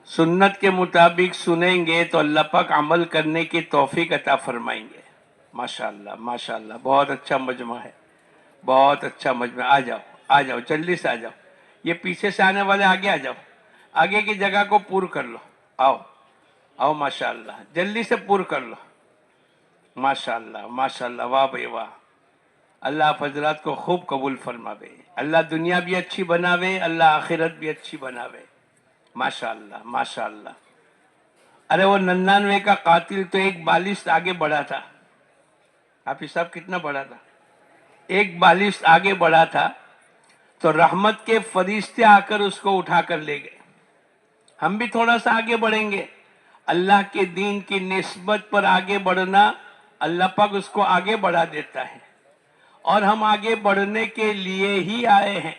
سنت کے مطابق سنیں گے تو اللہ پاک عمل کرنے کی توفیق عطا فرمائیں گے۔ ماشاءاللہ ماشاءاللہ، بہت اچھا مجمع ہے، بہت اچھا مجمع۔ آ جاؤ جلدی سے آ جاؤ، یہ پیچھے سے آنے والے آگے آ جاؤ، آگے کی جگہ کو پور کر لو۔ آؤ آؤ، ماشاءاللہ جلدی سے پور کر لو۔ ماشاءاللہ ماشاءاللہ، واہ بھائی واہ، اللہ آپ حضرات کو خوب قبول فرماوے، اللہ دنیا بھی اچھی بناوے، اللہ آخرت بھی اچھی بناوے۔ ماشاءاللہ ماشاءاللہ۔ ارے وہ 99 کا قاتل تو ایک بالشت آگے بڑھا تھا، آپ حساب کتنا بڑھا تھا؟ ایک بالشت آگے بڑھا تھا تو رحمت کے فرشتے آ کر اس کو اٹھا کر لے گئے۔ ہم بھی تھوڑا سا آگے بڑھیں گے، اللہ کے دین کی نسبت پر آگے بڑھنا، اللہ پاک اس کو آگے بڑھا دیتا ہے، اور ہم آگے بڑھنے کے لیے ہی آئے ہیں۔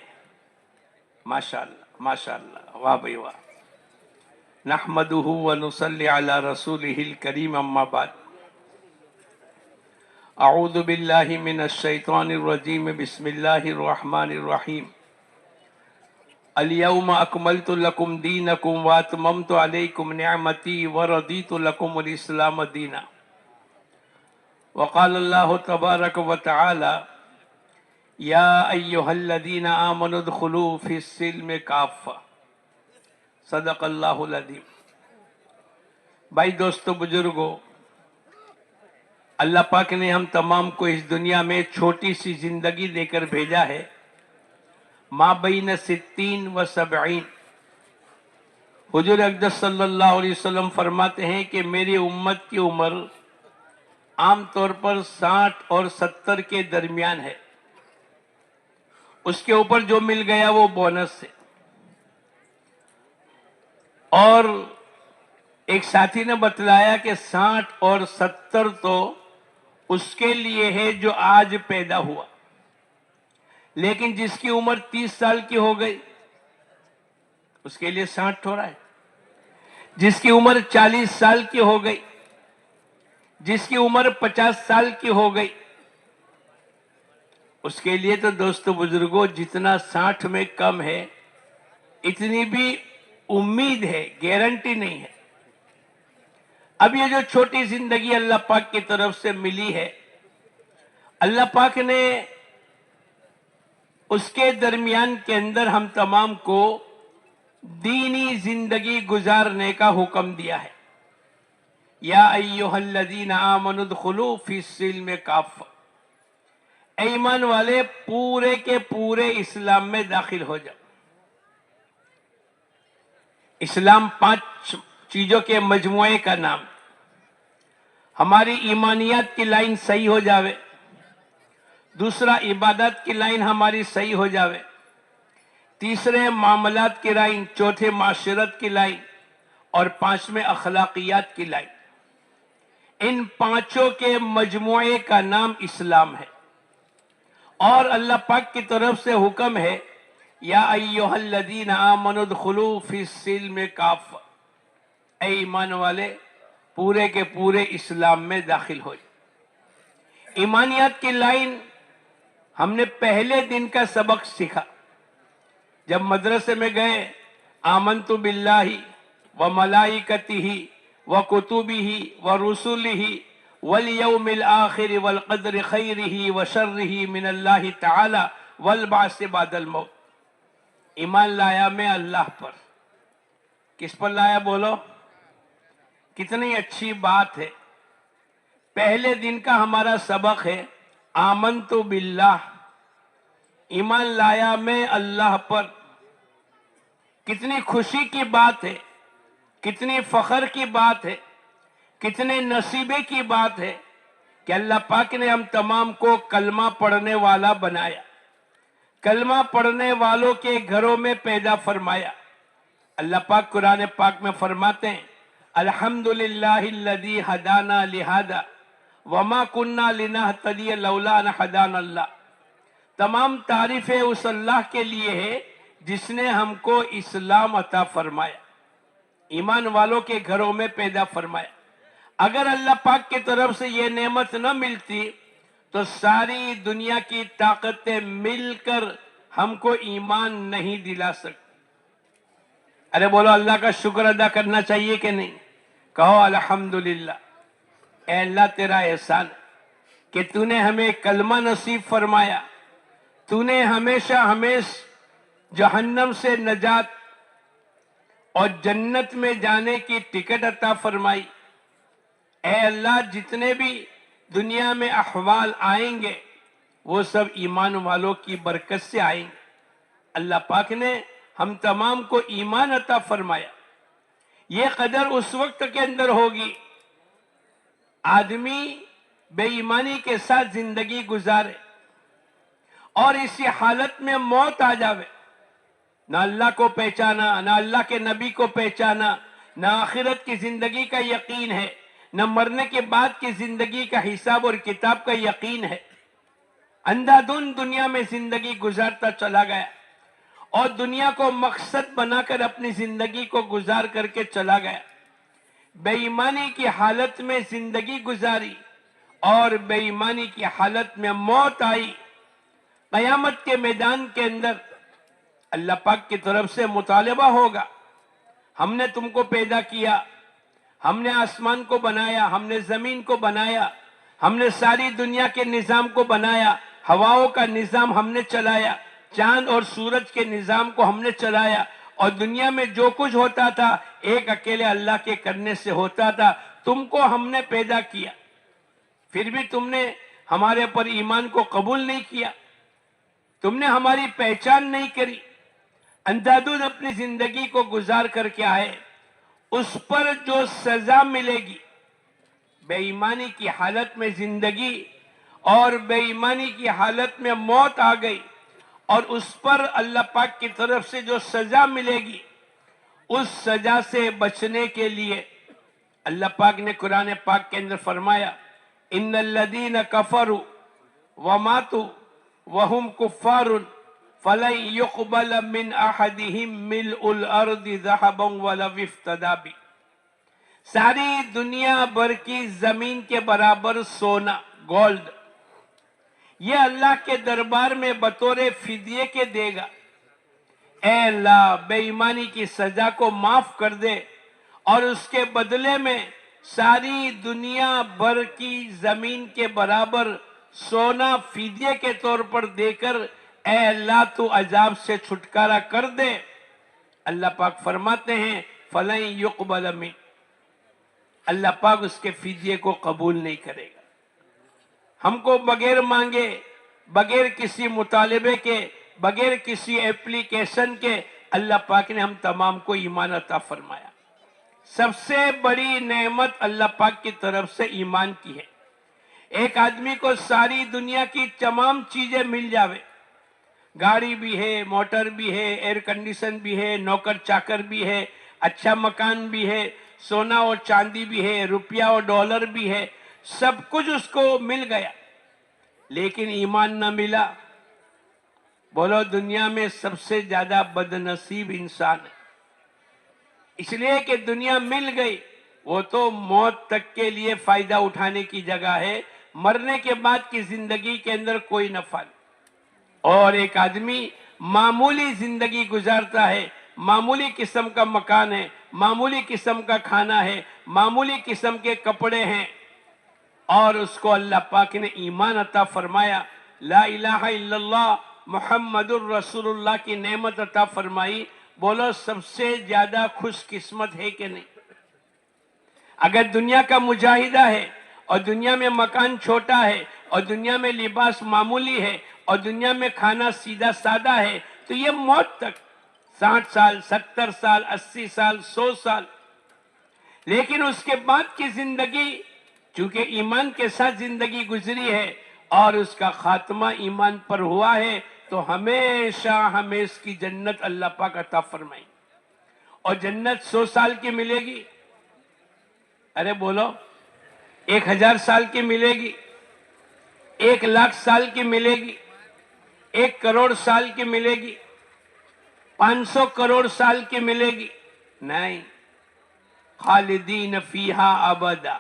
ماشاءاللہ ماشاءاللہ، واہ بھائی واہ۔ نحمدہ ونصلی علی رسولہ الکریم، اما بعد۔ اعوذ باللہ من الشیطان الرجیم، بسم اللہ الرحمن الرحیم۔ الیوم اکملت لکم دینکم واتممت علیکم نعمتی ورضیت لکم الاسلام دینا۔ وقال اللہ تبارک وتعالی یا ایہا الذین آمنوا ادخلوا فی السلم کافہ۔ صدق اللہ العظیم۔ بھائی دوستو بزرگو، اللہ پاک نے ہم تمام کو اس دنیا میں چھوٹی سی زندگی دے کر بھیجا ہے، ما بین 60 و 70۔ حضور اقدس صلی اللہ علیہ وسلم فرماتے ہیں کہ میری امت کی عمر عام طور پر 60 اور 70 کے درمیان ہے، اس کے اوپر جو مل گیا وہ بونس ہے۔ اور ایک ساتھی نے بتلایا کہ 60 اور 70 تو اس کے لیے ہے جو آج پیدا ہوا، لیکن جس کی عمر 30 سال کی ہو گئی اس کے لیے 60 ہو رہا ہے، جس کی عمر 40 سال کی ہو گئی، جس کی عمر 50 سال کی ہو گئی، اس کے لیے تو دوستو بزرگوں جتنا 60 میں کم ہے اتنی بھی امید ہے، گارنٹی نہیں ہے۔ اب یہ جو چھوٹی زندگی اللہ پاک کی طرف سے ملی ہے، اللہ پاک نے اس کے درمیان کے اندر ہم تمام کو دینی زندگی گزارنے کا حکم دیا ہے۔ یا ایہا الذین آمنوا ادخلوا فی السلم کافہ، اے ایمان والے پورے کے پورے اسلام میں داخل ہو جاؤ۔ اسلام 5 چیزوں کے مجموعے کا نام۔ ہماری ایمانیات کی لائن صحیح ہو جاوے، دوسرا عبادت کی لائن ہماری صحیح ہو جاوے، تیسرے معاملات کی لائن، چوتھے معاشرت کی لائن، اور 5ویں اخلاقیات کی لائن۔ ان 5 کے مجموعے کا نام اسلام ہے، اور اللہ پاک کی طرف سے حکم ہے یا ایہا الذین آمنوا ادخلوا فی السلم کافہ، اے ایمان والے پورے کے پورے اسلام میں داخل ہو جائے۔ ایمانیات کی لائن ہم نے پہلے دن کا سبق سیکھا جب مدرسے میں گئے، آمنت باللہ وملائکتہ وکتبہ ورسلہ والیوم الآخر والقدر خیرہ وشرہ من اللہ تعالی والبعث بعد الموت۔ ایمان لایا میں اللہ پر، کس پر لایا بولو؟ کتنی اچھی بات ہے۔ پہلے دن کا ہمارا سبق ہے آمنت باللہ، ایمان لایا میں اللہ پر۔ کتنی خوشی کی بات ہے، کتنی فخر کی بات ہے، کتنے نصیبے کی بات ہے کہ اللہ پاک نے ہم تمام کو کلمہ پڑھنے والا بنایا، کلمہ پڑھنے والوں کے گھروں میں پیدا فرمایا۔ اللہ پاک قرآن پاک میں فرماتے ہیں الحمدللہ الذی ہدانا لہذا وما کننا لنہتدی لولا ان ہدانا اللہ۔ تمام تعریفیں اس اللہ کے لیے ہے جس نے ہم کو اسلام عطا فرمایا، ایمان والوں کے گھروں میں پیدا فرمایا۔ اگر اللہ پاک کی طرف سے یہ نعمت نہ ملتی تو ساری دنیا کی طاقتیں مل کر ہم کو ایمان نہیں دلا سکتی۔ ارے بولو اللہ کا شکر ادا کرنا چاہیے کہ نہیں؟ کہو الحمدللہ۔ اے اللہ تیرا احسان کہ تو نے ہمیں کلمہ نصیب فرمایا، تو نے ہمیشہ جہنم سے نجات اور جنت میں جانے کی ٹکٹ عطا فرمائی۔ اے اللہ جتنے بھی دنیا میں احوال آئیں گے وہ سب ایمان والوں کی برکت سے آئیں گے۔ اللہ پاک نے ہم تمام کو ایمان عطا فرمایا۔ یہ قدر اس وقت کے اندر ہوگی آدمی بے ایمانی کے ساتھ زندگی گزارے اور اسی حالت میں موت آ جاوے، نہ اللہ کو پہچانا، نہ اللہ کے نبی کو پہچانا، نہ آخرت کی زندگی کا یقین ہے، نہ مرنے کے بعد کی زندگی کا حساب اور کتاب کا یقین ہے۔ اندھا دھند دنیا میں زندگی گزارتا چلا گیا اور دنیا کو مقصد بنا کر اپنی زندگی کو گزار کر کے چلا گیا۔ بے ایمانی کی حالت میں زندگی گزاری اور بے ایمانی کی حالت میں موت آئی۔ قیامت کے میدان کے اندر اللہ پاک کی طرف سے مطالبہ ہوگا، ہم نے تم کو پیدا کیا، ہم نے آسمان کو بنایا، ہم نے زمین کو بنایا، ہم نے ساری دنیا کے نظام کو بنایا، ہواؤں کا نظام ہم نے چلایا، چاند اور سورج کے نظام کو ہم نے چلایا، اور دنیا میں جو کچھ ہوتا تھا ایک اکیلے اللہ کے کرنے سے ہوتا تھا۔ تم کو ہم نے پیدا کیا، پھر بھی تم نے ہمارے پر ایمان کو قبول نہیں کیا، تم نے ہماری پہچان نہیں کری، اندھادھند اپنی زندگی کو گزار کر کے آئے۔ اس پر جو سزا ملے گی، بے ایمانی کی حالت میں زندگی اور بے ایمانی کی حالت میں موت آ گئی، اور اس پر اللہ پاک کی طرف سے جو سزا ملے گی، اس سزا سے بچنے کے لیے اللہ پاک نے قرآن پاک کے اندر فرمایا ان الذین کفروا وماتوا وهم کفار فلن يقبل من احدهم ملء الارض ذهبا ولو افتدى به۔ ساری دنیا بھر کی زمین کے برابر سونا، گولڈ، یہ اللہ کے دربار میں بطور فدیے کے دے گا۔ اے اللہ بے ایمانی کی سزا کو معاف کر دے اور اس کے بدلے میں ساری دنیا بھر کی زمین کے برابر سونا فدیے کے طور پر دے کر اے اللہ تو عذاب سے چھٹکارا کر دے۔ اللہ پاک فرماتے ہیں فَلَن يُقْبَلَ مِنْ، اللہ پاک اس کے فدیے کو قبول نہیں کرے گا۔ ہم کو بغیر مانگے، بغیر کسی مطالبے کے، بغیر کسی ایپلیکیشن کے اللہ پاک نے ہم تمام کو ایمان عطا فرمایا۔ سب سے بڑی نعمت اللہ پاک کی طرف سے ایمان کی ہے۔ ایک آدمی کو ساری دنیا کی تمام چیزیں مل جاوے، گاڑی بھی ہے، موٹر بھی ہے، ایئر کنڈیشن بھی ہے، نوکر چاکر بھی ہے، اچھا مکان بھی ہے، سونا اور چاندی بھی ہے، روپیہ اور ڈالر بھی ہے، سب کچھ اس کو مل گیا، لیکن ایمان نہ ملا۔ بولو دنیا میں سب سے زیادہ بد نصیب انسان ہے، اس لیے کہ دنیا مل گئی، وہ تو موت تک کے لیے فائدہ اٹھانے کی جگہ ہے، مرنے کے بعد کی زندگی کے اندر کوئی نفع نہیں۔ اور ایک آدمی معمولی زندگی گزارتا ہے، معمولی قسم کا مکان ہے، معمولی قسم کا کھانا ہے، معمولی قسم کے کپڑے ہیں، اور اس کو اللہ پاک نے ایمان عطا فرمایا، لا الہ الا اللہ محمد الرسول اللہ کی نعمت عطا فرمائی۔ بولو سب سے زیادہ خوش قسمت ہے کہ نہیں؟ اگر دنیا کا مجاہدہ ہے اور دنیا میں مکان چھوٹا ہے اور دنیا میں لباس معمولی ہے اور دنیا میں کھانا سیدھا سادہ ہے، تو یہ موت تک 60 سال 70 سال 80 سال 100 سال، لیکن اس کے بعد کی زندگی چونکہ ایمان کے ساتھ زندگی گزری ہے اور اس کا خاتمہ ایمان پر ہوا ہے، تو ہمیشہ ہمیں اس کی جنت اللہ پاک عطا فرمائیں، اور جنت 100 سال کی ملے گی، ارے بولو 1000 سال کی ملے گی، 1,00,000 سال کی ملے گی، 1 کروڑ سال کی ملے گی، 500 کروڑ سال کی ملے گی؟ نہیں، خالدین فیہا ابدا،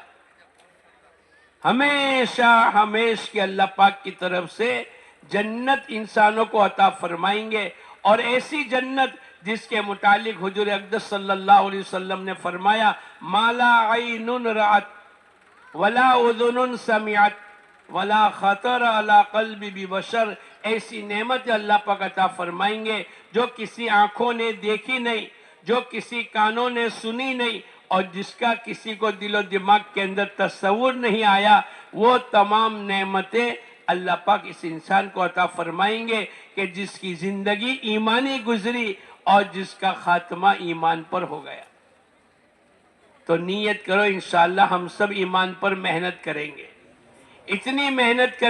ہمیشہ ہمیشہ کی اللہ پاک کی طرف سے جنت انسانوں کو عطا فرمائیں گے، اور ایسی جنت جس کے متعلق حضور اقدس صلی اللہ علیہ وسلم نے فرمایا مالا عین رأت ولا اذن سمعت ولا خطر علی قلب بشر، ایسی نعمت اللہ پاک عطا فرمائیں گے جو کسی آنکھوں نے دیکھی نہیں، جو کسی کانوں نے سنی نہیں، اور جس کا کسی کو دل و دماغ کے اندر تصور نہیں آیا، وہ تمام نعمتیں اللہ پاک اس انسان کو عطا فرمائیں گے کہ جس کی زندگی ایمانی گزری اور جس کا خاتمہ ایمان پر ہو گیا۔ تو نیت کرو انشاءاللہ ہم سب ایمان پر محنت کریں گے، اتنی محنت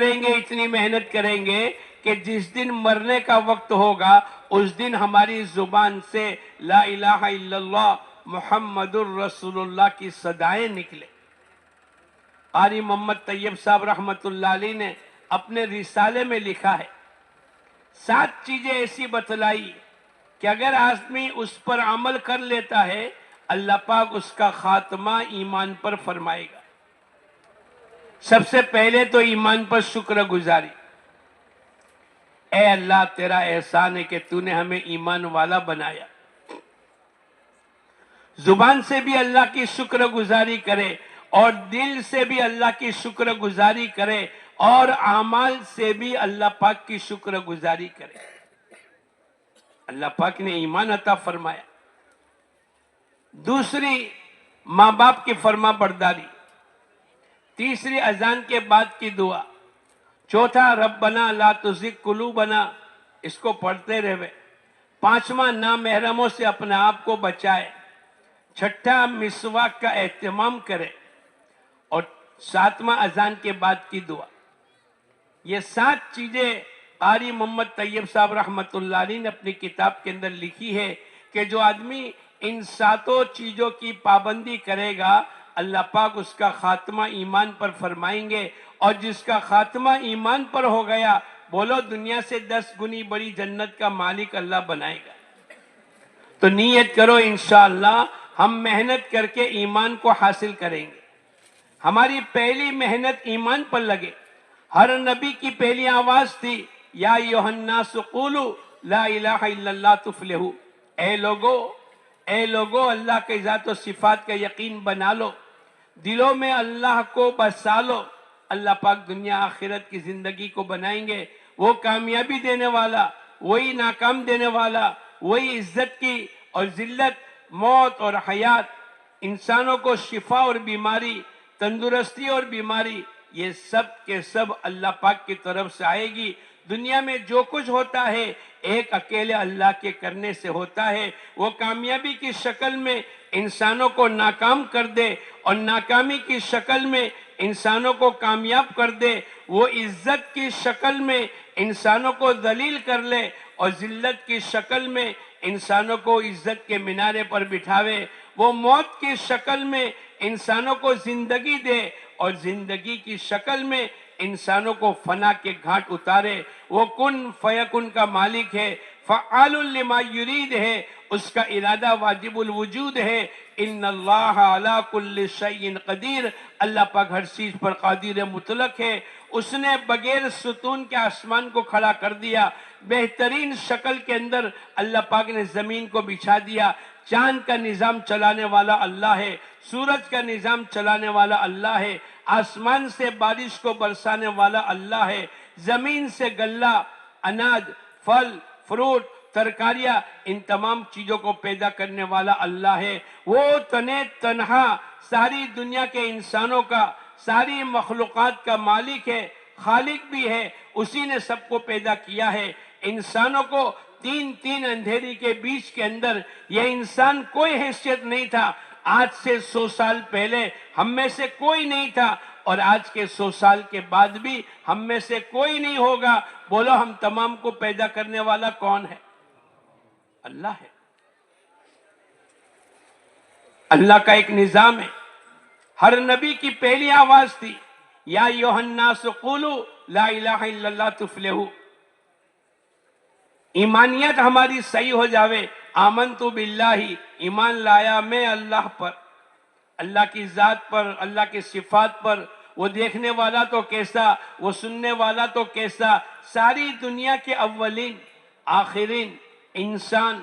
کریں گے کہ جس دن مرنے کا وقت ہوگا اس دن ہماری زبان سے لا الہ الا اللہ محمد الرسول اللہ کی صدائیں نکلے۔ قاری محمد طیب صاحب رحمت اللہ علیہ نے اپنے رسالے میں لکھا ہے 7 چیزیں ایسی بتلائی کہ اگر آدمی اس پر عمل کر لیتا ہے اللہ پاک اس کا خاتمہ ایمان پر فرمائے گا۔ سب سے پہلے تو ایمان پر شکر گزاری، اے اللہ تیرا احسان ہے کہ تو نے ہمیں ایمان والا بنایا۔ زبان سے بھی اللہ کی شکر گزاری کرے اور دل سے بھی اللہ کی شکر گزاری کرے اور اعمال سے بھی اللہ پاک کی شکر گزاری کرے۔ اللہ پاک نے ایمان عطا فرمایا۔ دوسری ماں باپ کی فرما برداری، تیسری اذان کے بعد کی دعا، چوتھا ربنا لا تزغ قلوبنا، اس کو پڑھتے رہے۔ پانچواں نامحرموں سے اپنے آپ کو بچائے۔ چھٹا مسواک کا اہتمام کرے، اور ساتواں اذان کے بعد کی دعا۔ یہ 7 چیزیں قاری محمد طیب صاحب رحمت اللہ علیہ نے اپنی کتاب کے اندر لکھی ہے کہ جو آدمی ان 7 چیزوں کی پابندی کرے گا اللہ پاک اس کا خاتمہ ایمان پر فرمائیں گے، اور جس کا خاتمہ ایمان پر ہو گیا بولو دنیا سے 10 گنی بڑی جنت کا مالک اللہ بنائے گا۔ تو نیت کرو انشاءاللہ ہم محنت کر کے ایمان کو حاصل کریں گے۔ ہماری پہلی محنت ایمان پر لگے۔ ہر نبی کی پہلی آواز تھی یا ایھا الناس قولوا لا الہ الا اللہ تفلحوا، اے لوگو اللہ کے ذات و صفات کا یقین بنا لو، دلوں میں اللہ کو بسا لو، اللہ پاک دنیا آخرت کی زندگی کو بنائیں گے۔ وہ کامیابی دینے والا، وہی ناکام دینے والا، وہی عزت کی اور ذلت، موت اور حیات، انسانوں کو شفا اور بیماری، تندرستی اور بیماری، یہ سب کے سب اللہ پاک کی طرف سے آئے گی۔ دنیا میں جو کچھ ہوتا ہے ایک اکیلے اللہ کے کرنے سے ہوتا ہے۔ وہ کامیابی کی شکل میں انسانوں کو ناکام کر دے اور ناکامی کی شکل میں انسانوں کو کامیاب کر دے، وہ عزت کی شکل میں انسانوں کو ذلیل کر لے اور ذلت کی شکل میں انسانوں کو عزت کے مینارے پر بٹھاوے، وہ موت کی شکل میں انسانوں کو زندگی دے اور زندگی کی شکل میں انسانوں کو فنا کے گھاٹ اتارے۔ وہ کن فیکن کا مالک ہے، فعال لما یرید ہے، اس کا ارادہ واجب الوجود ہے۔ ان اللہ علی کل شیء قدیر، اللہ پاک ہر چیز پر قادر مطلق ہے۔ اس نے بغیر ستون کے آسمان کو کھڑا کر دیا، بہترین شکل کے اندر اللہ پاک نے زمین کو بچھا دیا۔ چاند کا نظام چلانے والا اللہ ہے، سورج کا نظام چلانے والا اللہ ہے، آسمان سے بارش کو برسانے والا اللہ ہے، زمین سے غلہ، اناج، پھل، فروٹ، ترکاریاں، ان تمام چیزوں کو پیدا کرنے والا اللہ ہے۔ وہ تنے تنہا ساری دنیا کے انسانوں کا، ساری مخلوقات کا مالک ہے، خالق بھی ہے، اسی نے سب کو پیدا کیا ہے۔ انسانوں کو 3 اندھیری کے بیچ کے اندر یہ انسان کوئی حیثیت نہیں تھا۔ آج سے 100 سال پہلے ہم میں سے کوئی نہیں تھا، اور آج کے 100 سال کے بعد بھی ہم میں سے کوئی نہیں ہوگا۔ بولو ہم تمام کو پیدا کرنے والا کون ہے؟ اللہ ہے۔ اللہ کا ایک نظام ہے۔ ہر نبی کی پہلی آواز تھی یا ایھا الناس قولوا لا الہ الا اللہ تفلحوا۔ ایمانیت ہماری صحیح ہو جاوے، آمنت باللہ، ایمان لایا میں اللہ پر، اللہ کی ذات پر، اللہ کی صفات پر۔ وہ دیکھنے والا تو کیسا، وہ سننے والا تو کیسا، ساری دنیا کے اولین، آخرین، انسان،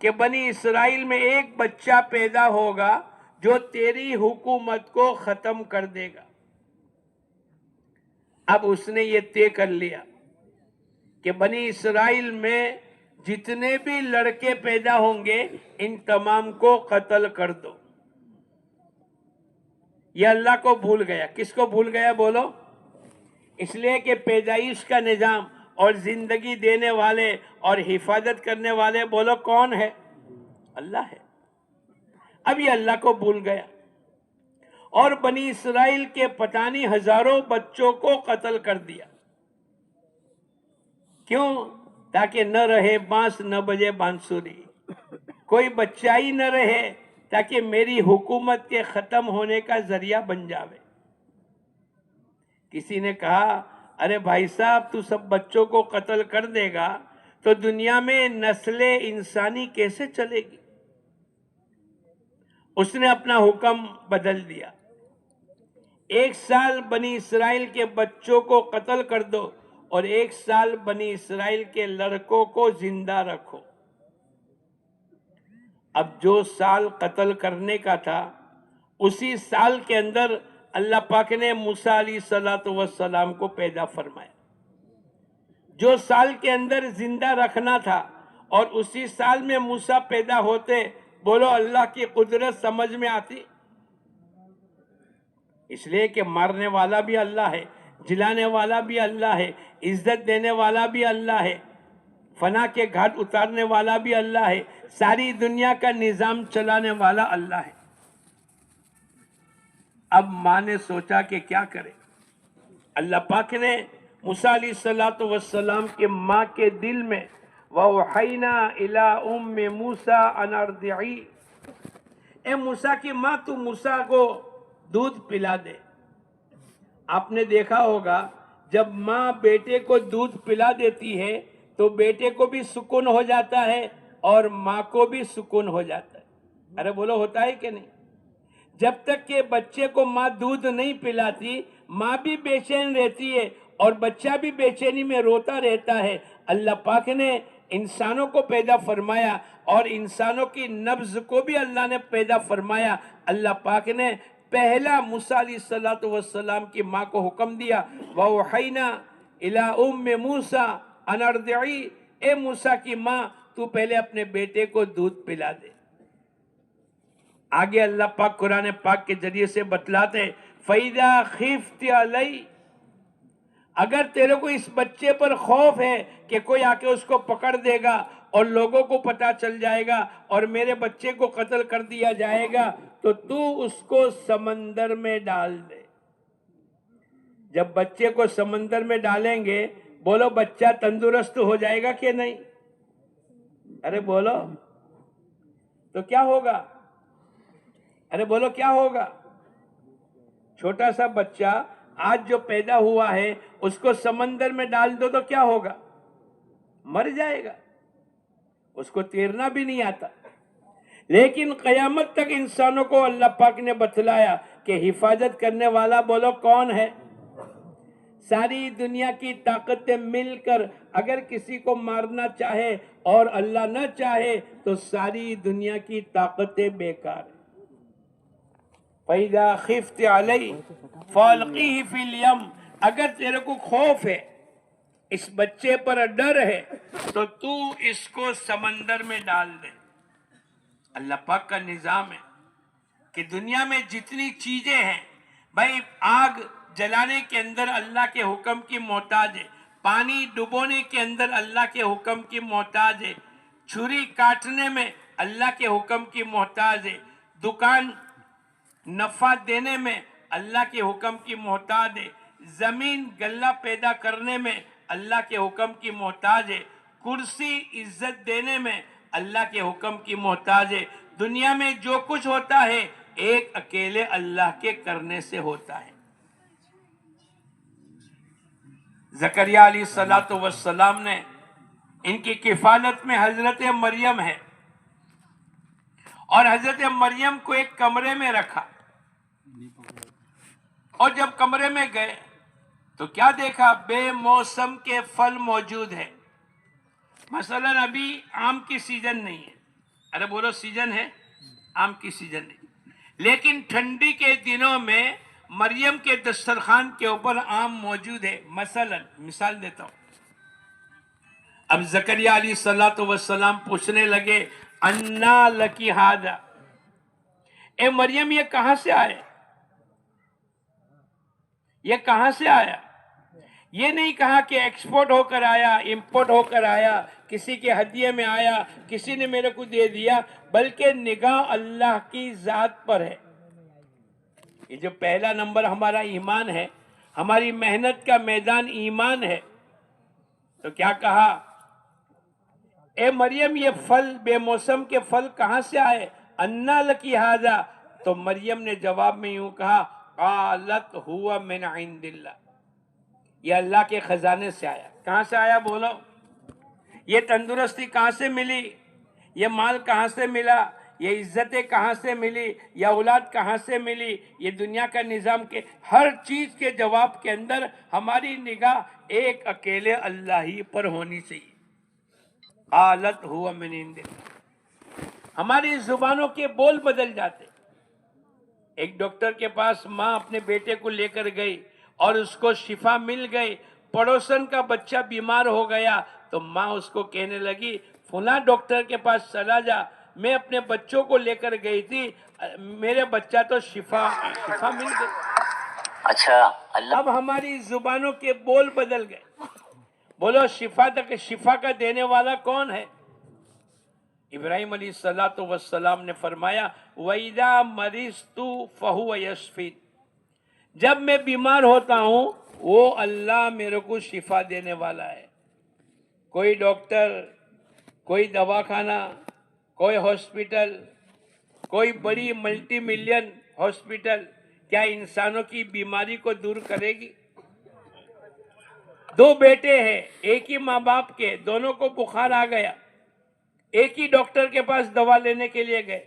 کہ بنی اسرائیل میں ایک بچہ پیدا ہوگا جو تیری حکومت کو ختم کر دے گا۔ اب اس نے یہ طے کر لیا کہ بنی اسرائیل میں جتنے بھی لڑکے پیدا ہوں گے ان تمام کو قتل کر دو۔ یہ اللہ کو بھول گیا۔ کس کو بھول گیا بولو؟ اس لیے کہ پیدائش کا نظام اور زندگی دینے والے اور حفاظت کرنے والے بولو کون ہے؟ اللہ ہے۔ اب یہ اللہ کو بھول گیا اور بنی اسرائیل کے پتہ نہیں ہزاروں بچوں کو قتل کر دیا۔ کیوں؟ تاکہ نہ رہے بانس نہ بجے بانسری، کوئی بچہ ہی نہ رہے تاکہ میری حکومت کے ختم ہونے کا ذریعہ بن جاوے۔ کسی نے کہا ارے بھائی صاحب تو سب بچوں کو قتل کر دے گا تو دنیا میں نسل انسانی کیسے چلے گی؟ اس نے اپنا حکم بدل دیا۔ 1 سال بنی اسرائیل کے بچوں کو قتل کر دو اور 1 سال بنی اسرائیل کے لڑکوں کو زندہ رکھو۔ اب جو سال قتل کرنے کا تھا اسی سال کے اندر اللہ پاک نے موسیٰ علیہ السلام کو پیدا فرمایا۔ جو سال کے اندر زندہ رکھنا تھا اور اسی سال میں موسیٰ پیدا ہوتے، بولو اللہ کی قدرت سمجھ میں آتی؟ اس لیے کہ مارنے والا بھی اللہ ہے، جلانے والا بھی اللہ ہے، عزت دینے والا بھی اللہ ہے، فنا کے گھاٹ اتارنے والا بھی اللہ ہے، ساری دنیا کا نظام چلانے والا اللہ ہے۔ اب ماں نے سوچا کہ کیا کرے؟ اللہ پاک نے موسیٰ علیہ السلام کے ماں کے دل میں وَأَوْحَيْنَا إِلَىٰ أُمِّ مُوسَىٰ أَنْ أَرْضِعِيهِ، اے موسیٰ کی ماں تو موسیٰ کو دودھ پلا دے۔ آپ نے دیکھا ہوگا جب ماں بیٹے کو دودھ پلا دیتی ہے تو بیٹے کو بھی سکون ہو جاتا ہے اور ماں کو بھی سکون ہو جاتا ہے۔ ارے بولو ہوتا ہے کہ نہیں؟ جب تک کہ بچے کو ماں دودھ نہیں پلاتی ماں بھی بے چین رہتی ہے اور بچہ بھی بے چینی میں روتا رہتا ہے۔ اللہ پاک نے انسانوں کو پیدا فرمایا اور انسانوں کی نبض کو بھی اللہ نے پیدا فرمایا۔ اللہ پاک نے پہلا موسیٰ علیہ السلام کی ماں کو حکم دیا وَأَوْحَيْنَا إِلَىٰ أُمِّ مُوسَىٰ أَنْ أَرْضِعِيهِ، اے موسیٰ کی ماں تو پہلے اپنے بیٹے کو دودھ پلا دے۔ آگے اللہ پاک قرآن پاک کے ذریعے سے بتلاتے فَإِذَا خِفْتِ عَلَيْهِ، اگر تیرے کو اس بچے پر خوف ہے کہ کوئی آ کے اس کو پکڑ دے گا اور لوگوں کو پتہ چل جائے گا اور میرے بچے کو قتل کر دیا جائے گا تو تو اس کو سمندر میں ڈال دے۔ جب بچے کو سمندر میں ڈالیں گے بولو بچہ تندرست ہو جائے گا کہ نہیں؟ ارے بولو تو کیا ہوگا؟ ارے بولو کیا ہوگا؟ چھوٹا سا بچہ آج جو پیدا ہوا ہے اس کو سمندر میں ڈال دو تو کیا ہوگا؟ مر جائے گا، اس کو تیرنا بھی نہیں آتا۔ لیکن قیامت تک انسانوں کو اللہ پاک نے بتلایا کہ حفاظت کرنے والا بولو کون ہے؟ ساری دنیا کی طاقتیں مل کر اگر کسی کو مارنا چاہے اور اللہ نہ چاہے تو ساری دنیا کی طاقتیں بیکار ہیں۔ فَإِذَا خِفْتِ عَلَيْهِ فَأَلْقِيهِ فِي الْيَمِّ، اگر تیرے کو خوف ہے، اس بچے پر ڈر ہے تو تو اس کو سمندر میں ڈال دے۔ اللہ پاک کا نظام ہے کہ دنیا میں جتنی چیزیں ہیں، بھائی آگ جلانے کے اندر اللہ کے حکم کی محتاج ہے، پانی ڈبونے کے اندر اللہ کے حکم کی محتاج ہے، چھری کاٹنے میں اللہ کے حکم کی محتاج ہے، دکان نفع دینے میں اللہ کے حکم کی محتاج ہے، زمین غلہ پیدا کرنے میں اللہ کے حکم کی محتاج ہے، کرسی عزت دینے میں اللہ کے حکم کی محتاج ہے۔ دنیا میں جو کچھ ہوتا ہے ایک اکیلے اللہ کے کرنے سے ہوتا ہے۔ زکریا علیہ السلام نے ان کی کفالت میں حضرت مریم ہے اور حضرت مریم کو ایک کمرے میں رکھا اور جب کمرے میں گئے تو کیا دیکھا؟ بے موسم کے پھل موجود ہیں۔ مثلا ابھی آم کی سیزن نہیں ہے ارے بولو سیزن ہے، آم کی سیزن نہیں، لیکن ٹھنڈی کے دنوں میں مریم کے دسترخوان کے اوپر آم موجود ہے۔ مثال دیتا ہوں، اب زکریا علیہ السلام پوچھنے لگے انا لکی ھذا، اے مریم یہ کہاں سے آئے، یہ کہاں سے آیا؟ یہ نہیں کہا کہ ایکسپورٹ ہو کر آیا، امپورٹ ہو کر آیا، کسی کے ہدیے میں آیا، کسی نے میرے کو دے دیا، بلکہ نگاہ اللہ کی ذات پر ہے۔ یہ جو پہلا نمبر ہمارا ایمان ہے، ہماری محنت کا میدان ایمان ہے، تو کیا کہا؟ اے مریم یہ پھل، بے موسم کے پھل کہاں سے آئے؟ انا لکی ھذا، تو مریم نے جواب میں یوں کہا قالت ہوا من عند اللہ، یہ اللہ کے خزانے سے آیا۔ کہاں سے آیا بولو؟ یہ تندرستی کہاں سے ملی؟ یہ مال کہاں سے ملا؟ یہ عزتیں کہاں سے ملی؟ یہ اولاد کہاں سے ملی؟ یہ دنیا کا نظام کے ہر چیز کے جواب کے اندر ہماری نگاہ ایک اکیلے اللہ ہی پر ہونی چاہیے۔ قالت ہوا من عند اللہ، ہماری زبانوں کے بول بدل جاتے۔ ایک ڈاکٹر کے پاس ماں اپنے بیٹے کو لے کر گئی اور اس کو شفا مل گئی، پڑوسن کا بچہ بیمار ہو گیا تو ماں اس کو کہنے لگی فلاں ڈاکٹر کے پاس چلا جا، میں اپنے بچوں کو لے کر گئی تھی، میرے بچہ تو شفا مل گئی۔ اچھا اب ہماری زبانوں کے بول بدل گئے۔ بولو شفا کا دینے والا کون ہے؟ ابراہیم علیہ السلام نے فرمایا وَإِذَا مَرِضْتُ فَهُوَ يَشْفِينِ، جب میں بیمار ہوتا ہوں وہ اللہ میرے کو شفا دینے والا ہے۔ کوئی ڈاکٹر، کوئی دواخانہ، کوئی ہاسپٹل، کوئی بڑی ملٹی ملین ہاسپٹل کیا انسانوں کی بیماری کو دور کرے گی؟ دو بیٹے ہیں، ایک ہی ماں باپ کے، دونوں کو بخار آ گیا، ایک ہی ڈاکٹر کے پاس دوا لینے کے لیے گئے،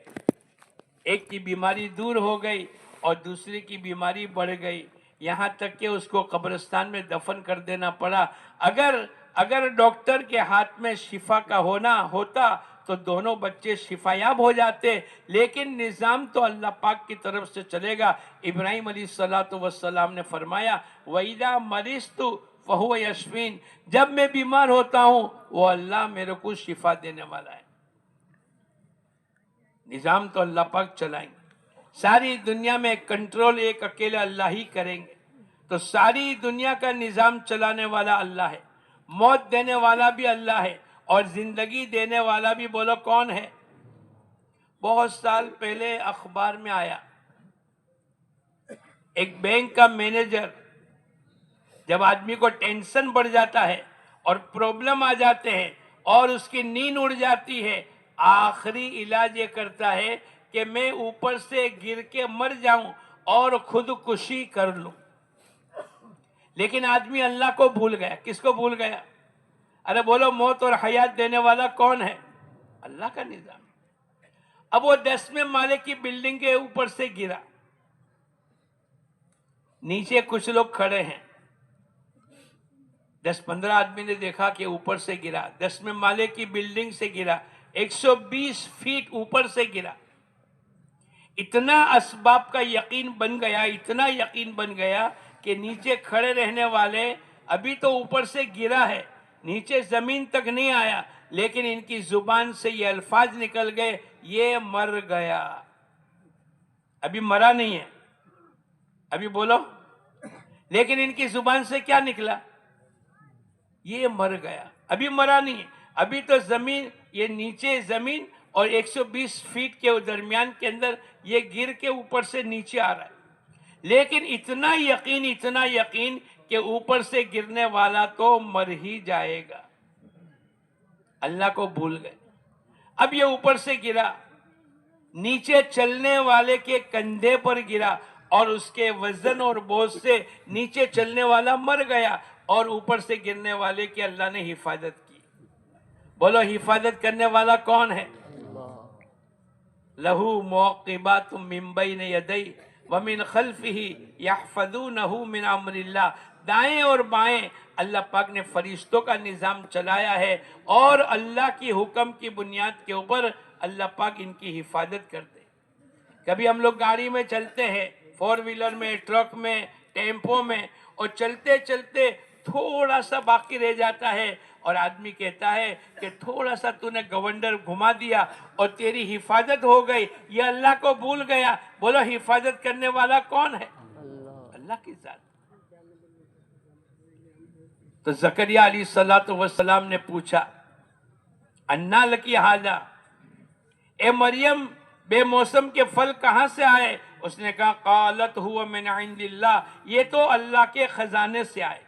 ایک کی بیماری دور ہو گئی اور دوسری کی بیماری بڑھ گئی، یہاں تک کہ اس کو قبرستان میں دفن کر دینا پڑا۔ اگر ڈاکٹر کے ہاتھ میں شفا کا ہوتا تو دونوں بچے شفا یاب ہو جاتے، لیکن نظام تو اللہ پاک کی طرف سے چلے گا۔ ابراہیم علیہ السلام نے فرمایا وَإِذَا مَرِضْتُ فَهُوَ يَشْفِينِ، جب میں بیمار ہوتا ہوں وہ اللہ میرے کو شفا دینے والا ہے۔ نظام تو اللہ پاک چلائیں گے، ساری دنیا میں کنٹرول ایک اکیلے اللہ ہی کریں گے، تو ساری دنیا کا نظام چلانے والا اللہ ہے، موت دینے والا بھی اللہ ہے اور زندگی دینے والا بھی بولو کون ہے؟ بہت سال پہلے اخبار میں آیا ایک بینک کا مینیجر، جب آدمی کو ٹینشن بڑھ جاتا ہے اور پرابلم آ جاتے ہیں اور اس کی نیند اڑ جاتی ہے، آخری علاج یہ کرتا ہے کہ میں اوپر سے گر کے مر جاؤں اور خودکشی کر لوں۔ لیکن آدمی اللہ کو بھول گیا۔ کس کو بھول گیا؟ ارے بولو موت اور حیات دینے والا کون ہے؟ اللہ کا نظام۔ اب وہ 10ویں مالے کی بلڈنگ کے اوپر سے گرا، نیچے کچھ لوگ کھڑے ہیں، 10-15 آدمی نے دیکھا کہ اوپر سے گرا، 10ویں مالے کی بلڈنگ سے گرا، 120 فیٹ اوپر سے گرا۔ اتنا اسباب کا یقین بن گیا، اتنا یقین بن گیا کہ نیچے کھڑے رہنے والے ابھی تو اوپر سے گرا ہے، نیچے زمین تک نہیں آیا، لیکن ان کی زبان سے یہ الفاظ نکل گئے یہ مر گیا۔ ابھی مرا نہیں ہے، ابھی بولو، لیکن ان کی زبان سے کیا نکلا؟ یہ مر گیا، ابھی مرا نہیں ہے، ابھی تو زمین، یہ نیچے زمین اور 120 فیٹ کے درمیان کے اندر یہ گر کے اوپر سے نیچے آ رہا ہے، لیکن اتنا یقین کہ اوپر سے گرنے والا تو مر ہی جائے گا۔ اللہ کو بھول گئے۔ اب یہ اوپر سے گرا، نیچے چلنے والے کے کندھے پر گرا اور اس کے وزن اور بوجھ سے نیچے چلنے والا مر گیا اور اوپر سے گرنے والے کی اللہ نے حفاظت کی۔ بولو حفاظت کرنے والا کون ہے؟ لہو معقبات من بین یدی ومن خلفہ یحفظونہ من امر اللہ، دائیں اور بائیں اللہ پاک نے فرشتوں کا نظام چلایا ہے اور اللہ کی حکم کی بنیاد کے اوپر اللہ پاک ان کی حفاظت کر دے۔ کبھی ہم لوگ گاڑی میں چلتے ہیں، 4 ویلر میں، ٹرک میں، ٹیمپو میں، اور چلتے چلتے تھوڑا سا باقی رہ جاتا ہے، اور آدمی کہتا ہے کہ تھوڑا سا تو نے گونڈر گھما دیا اور تیری حفاظت ہو گئی، یہ اللہ کو بھول گیا۔ بولو حفاظت کرنے والا کون ہے؟ اللہ کی ذات۔ تو زکریا علیہ السلام نے پوچھا، انا لکی ھذا، اے مریم بے موسم کے پھل کہاں سے آئے؟ اس نے کہا قالت هو من عند اللہ، یہ تو اللہ کے خزانے سے آئے۔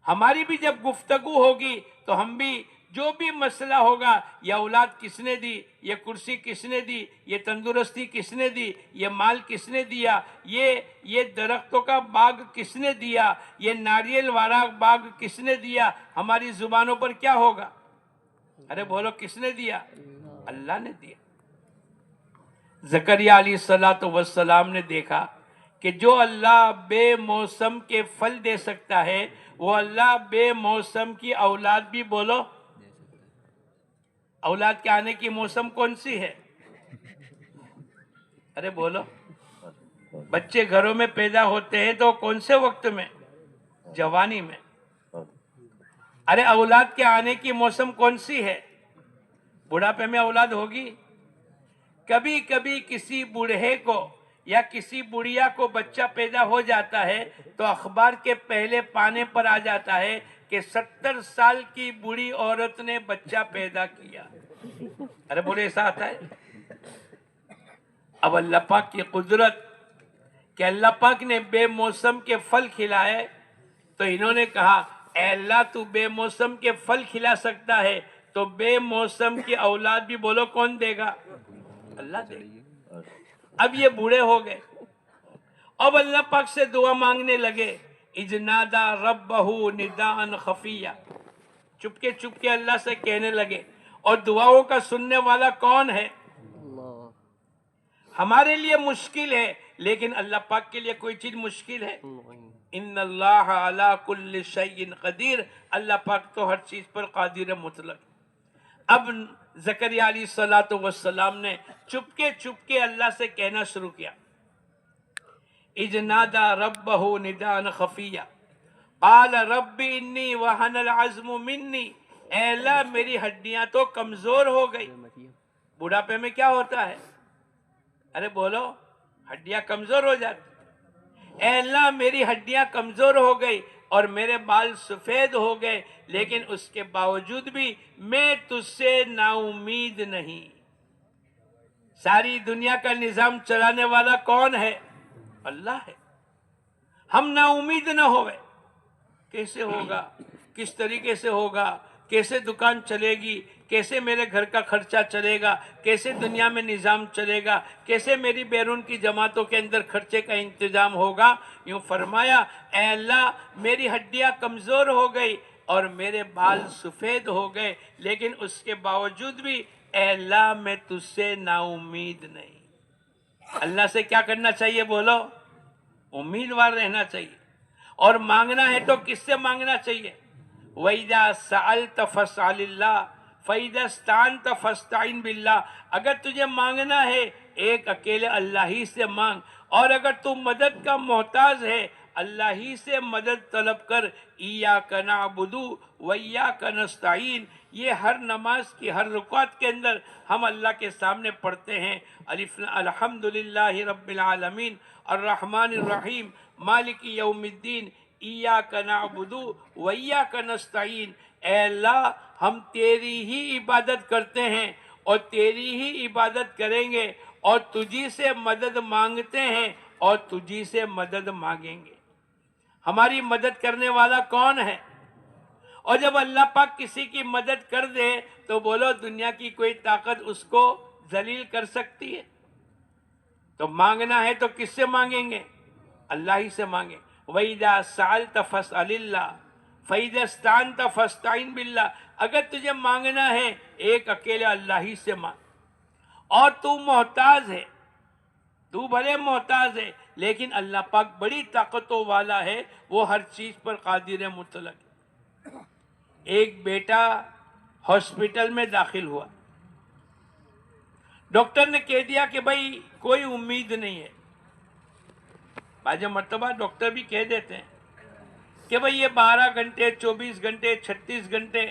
ہماری بھی جب گفتگو ہوگی تو ہم بھی جو بھی مسئلہ ہوگا، یہ اولاد کس نے دی، یہ کرسی کس نے دی، یہ تندرستی کس نے دی، یہ مال کس نے دیا، یہ درختوں کا باغ کس نے دیا، یہ ناریل والا باغ کس نے دیا، ہماری زبانوں پر کیا ہوگا؟ ارے بولو کس نے دیا؟ اللہ نے دیا۔ زکریا علیہ السلام نے دیکھا کہ جو اللہ بے موسم کے پھل دے سکتا ہے، وہ اللہ بے موسم کی اولاد بھی بولو۔ اولاد کے آنے کی موسم کون سی ہے؟ ارے بولو۔ بچے گھروں میں پیدا ہوتے ہیں تو کون سے وقت میں؟ جوانی میں۔ ارے اولاد کے آنے کی موسم کون سی ہے؟ بڑھاپے میں اولاد ہوگی۔ کبھی کبھی کسی بوڑھے کو یا کسی بڑھیا کو بچہ پیدا ہو جاتا ہے تو اخبار کے پہلے پانے پر آ جاتا ہے کہ 70 سال کی بوڑھی عورت نے بچہ پیدا کیا۔ ارے بولے ایسا آتا ہے؟ اب اللہ پاک کی قدرت کہ اللہ پاک نے بے موسم کے پھل کھلائے، تو انہوں نے کہا اے اللہ تو بے موسم کے پھل کھلا سکتا ہے تو بے موسم کی اولاد بھی بولو کون دے گا؟ اللہ دے گا۔ اب یہ بوڑھے ہو گئے، اب اللہ پاک سے دعا مانگنے لگے، اذ نادى ربہ نداء خفیہ، چپکے چپکے اللہ سے کہنے لگے۔ اور دعاؤں کا سننے والا کون ہے؟ ہمارے لیے مشکل ہے، لیکن اللہ پاک کے لیے کوئی چیز مشکل ہے؟ ان اللہ علی کل شیء قدیر، اللہ پاک تو ہر چیز پر قادر مطلق۔ اب زکریا علیہ السلام نے چپکے چپکے اللہ سے کہنا شروع کیا، اذ نادى ربہ نداء خفیہ قال رب انی وہن العظم منی، اے اللہ میری ہڈیاں تو کمزور ہو گئی۔ بڑھاپے میں کیا ہوتا ہے؟ ارے بولو، ہڈیاں کمزور ہو جاتی۔ اے اللہ میری ہڈیاں کمزور ہو گئی اور میرے بال سفید ہو گئے، لیکن اس کے باوجود بھی میں تجھ سے نا امید نہیں۔ ساری دنیا کا نظام چلانے والا کون ہے؟ اللہ ہے۔ ہم نا امید نہ ہوئے، کیسے ہوگا، کس طریقے سے ہوگا، کیسے دکان چلے گی، کیسے میرے گھر کا خرچہ چلے گا، کیسے دنیا میں نظام چلے گا، کیسے میری بیرون کی جماعتوں کے اندر خرچے کا انتظام ہوگا۔ یوں فرمایا اے اللہ میری ہڈیاں کمزور ہو گئی اور میرے بال سفید ہو گئے، لیکن اس کے باوجود بھی اے اللہ میں تجھ سے نا امید نہیں۔ اللہ سے کیا کرنا چاہیے بولو؟ امیدوار رہنا چاہیے۔ اور مانگنا ہے تو کس سے مانگنا چاہیے؟ وَإِذَا سَأَلْتَ فَاسْأَلِ اللَّهَ فَإِذَا اسْتَعَنْتَ فَاسْتَعِنْ بِاللَّهِ۔ اگر تجھے مانگنا ہے ایک اکیلے اللہ ہی سے مانگ، اور اگر تو مدد کا محتاج ہے اللہ ہی سے مدد طلب کر۔ ایاک نعبد وایاک نستعین، یہ ہر نماز کی ہر رکعت کے اندر ہم اللہ کے سامنے پڑھتے ہیں۔ الحمدللہ رب العالمین الرحمن الرحیم مالک یوم الدین ایاک نعبد وایاک نستعین۔ اے اللہ ہم تیری ہی عبادت کرتے ہیں اور تیری ہی عبادت کریں گے، اور تجھی سے مدد مانگتے ہیں اور تجھی سے مدد مانگیں گے۔ ہماری مدد کرنے والا کون ہے؟ اور جب اللہ پاک کسی کی مدد کر دے تو بولو دنیا کی کوئی طاقت اس کو ذلیل کر سکتی ہے؟ تو مانگنا ہے تو کس سے مانگیں گے؟ اللہ ہی سے مانگیں۔ وَإِذَا سَأَلْتَ فَاسْأَلِ اللَّهَ فَإِذَا اسْتَعَنْتَ فَاسْتَعِنْ بِاللَّهِ۔ اگر تجھے مانگنا ہے ایک اکیلے اللہ ہی سے مانگ، اور تو محتاج ہے، تو بھلے محتاج ہے لیکن اللہ پاک بڑی طاقتوں والا ہے، وہ ہر چیز پر قادر مطلق ہے۔ ایک بیٹا ہاسپٹل میں داخل ہوا، ڈاکٹر نے کہہ دیا کہ بھائی کوئی امید نہیں ہے. بعض مرتبہ ڈاکٹر بھی کہہ دیتے ہیں کہ بھائی یہ 12 گھنٹے 24 گھنٹے 36 گھنٹے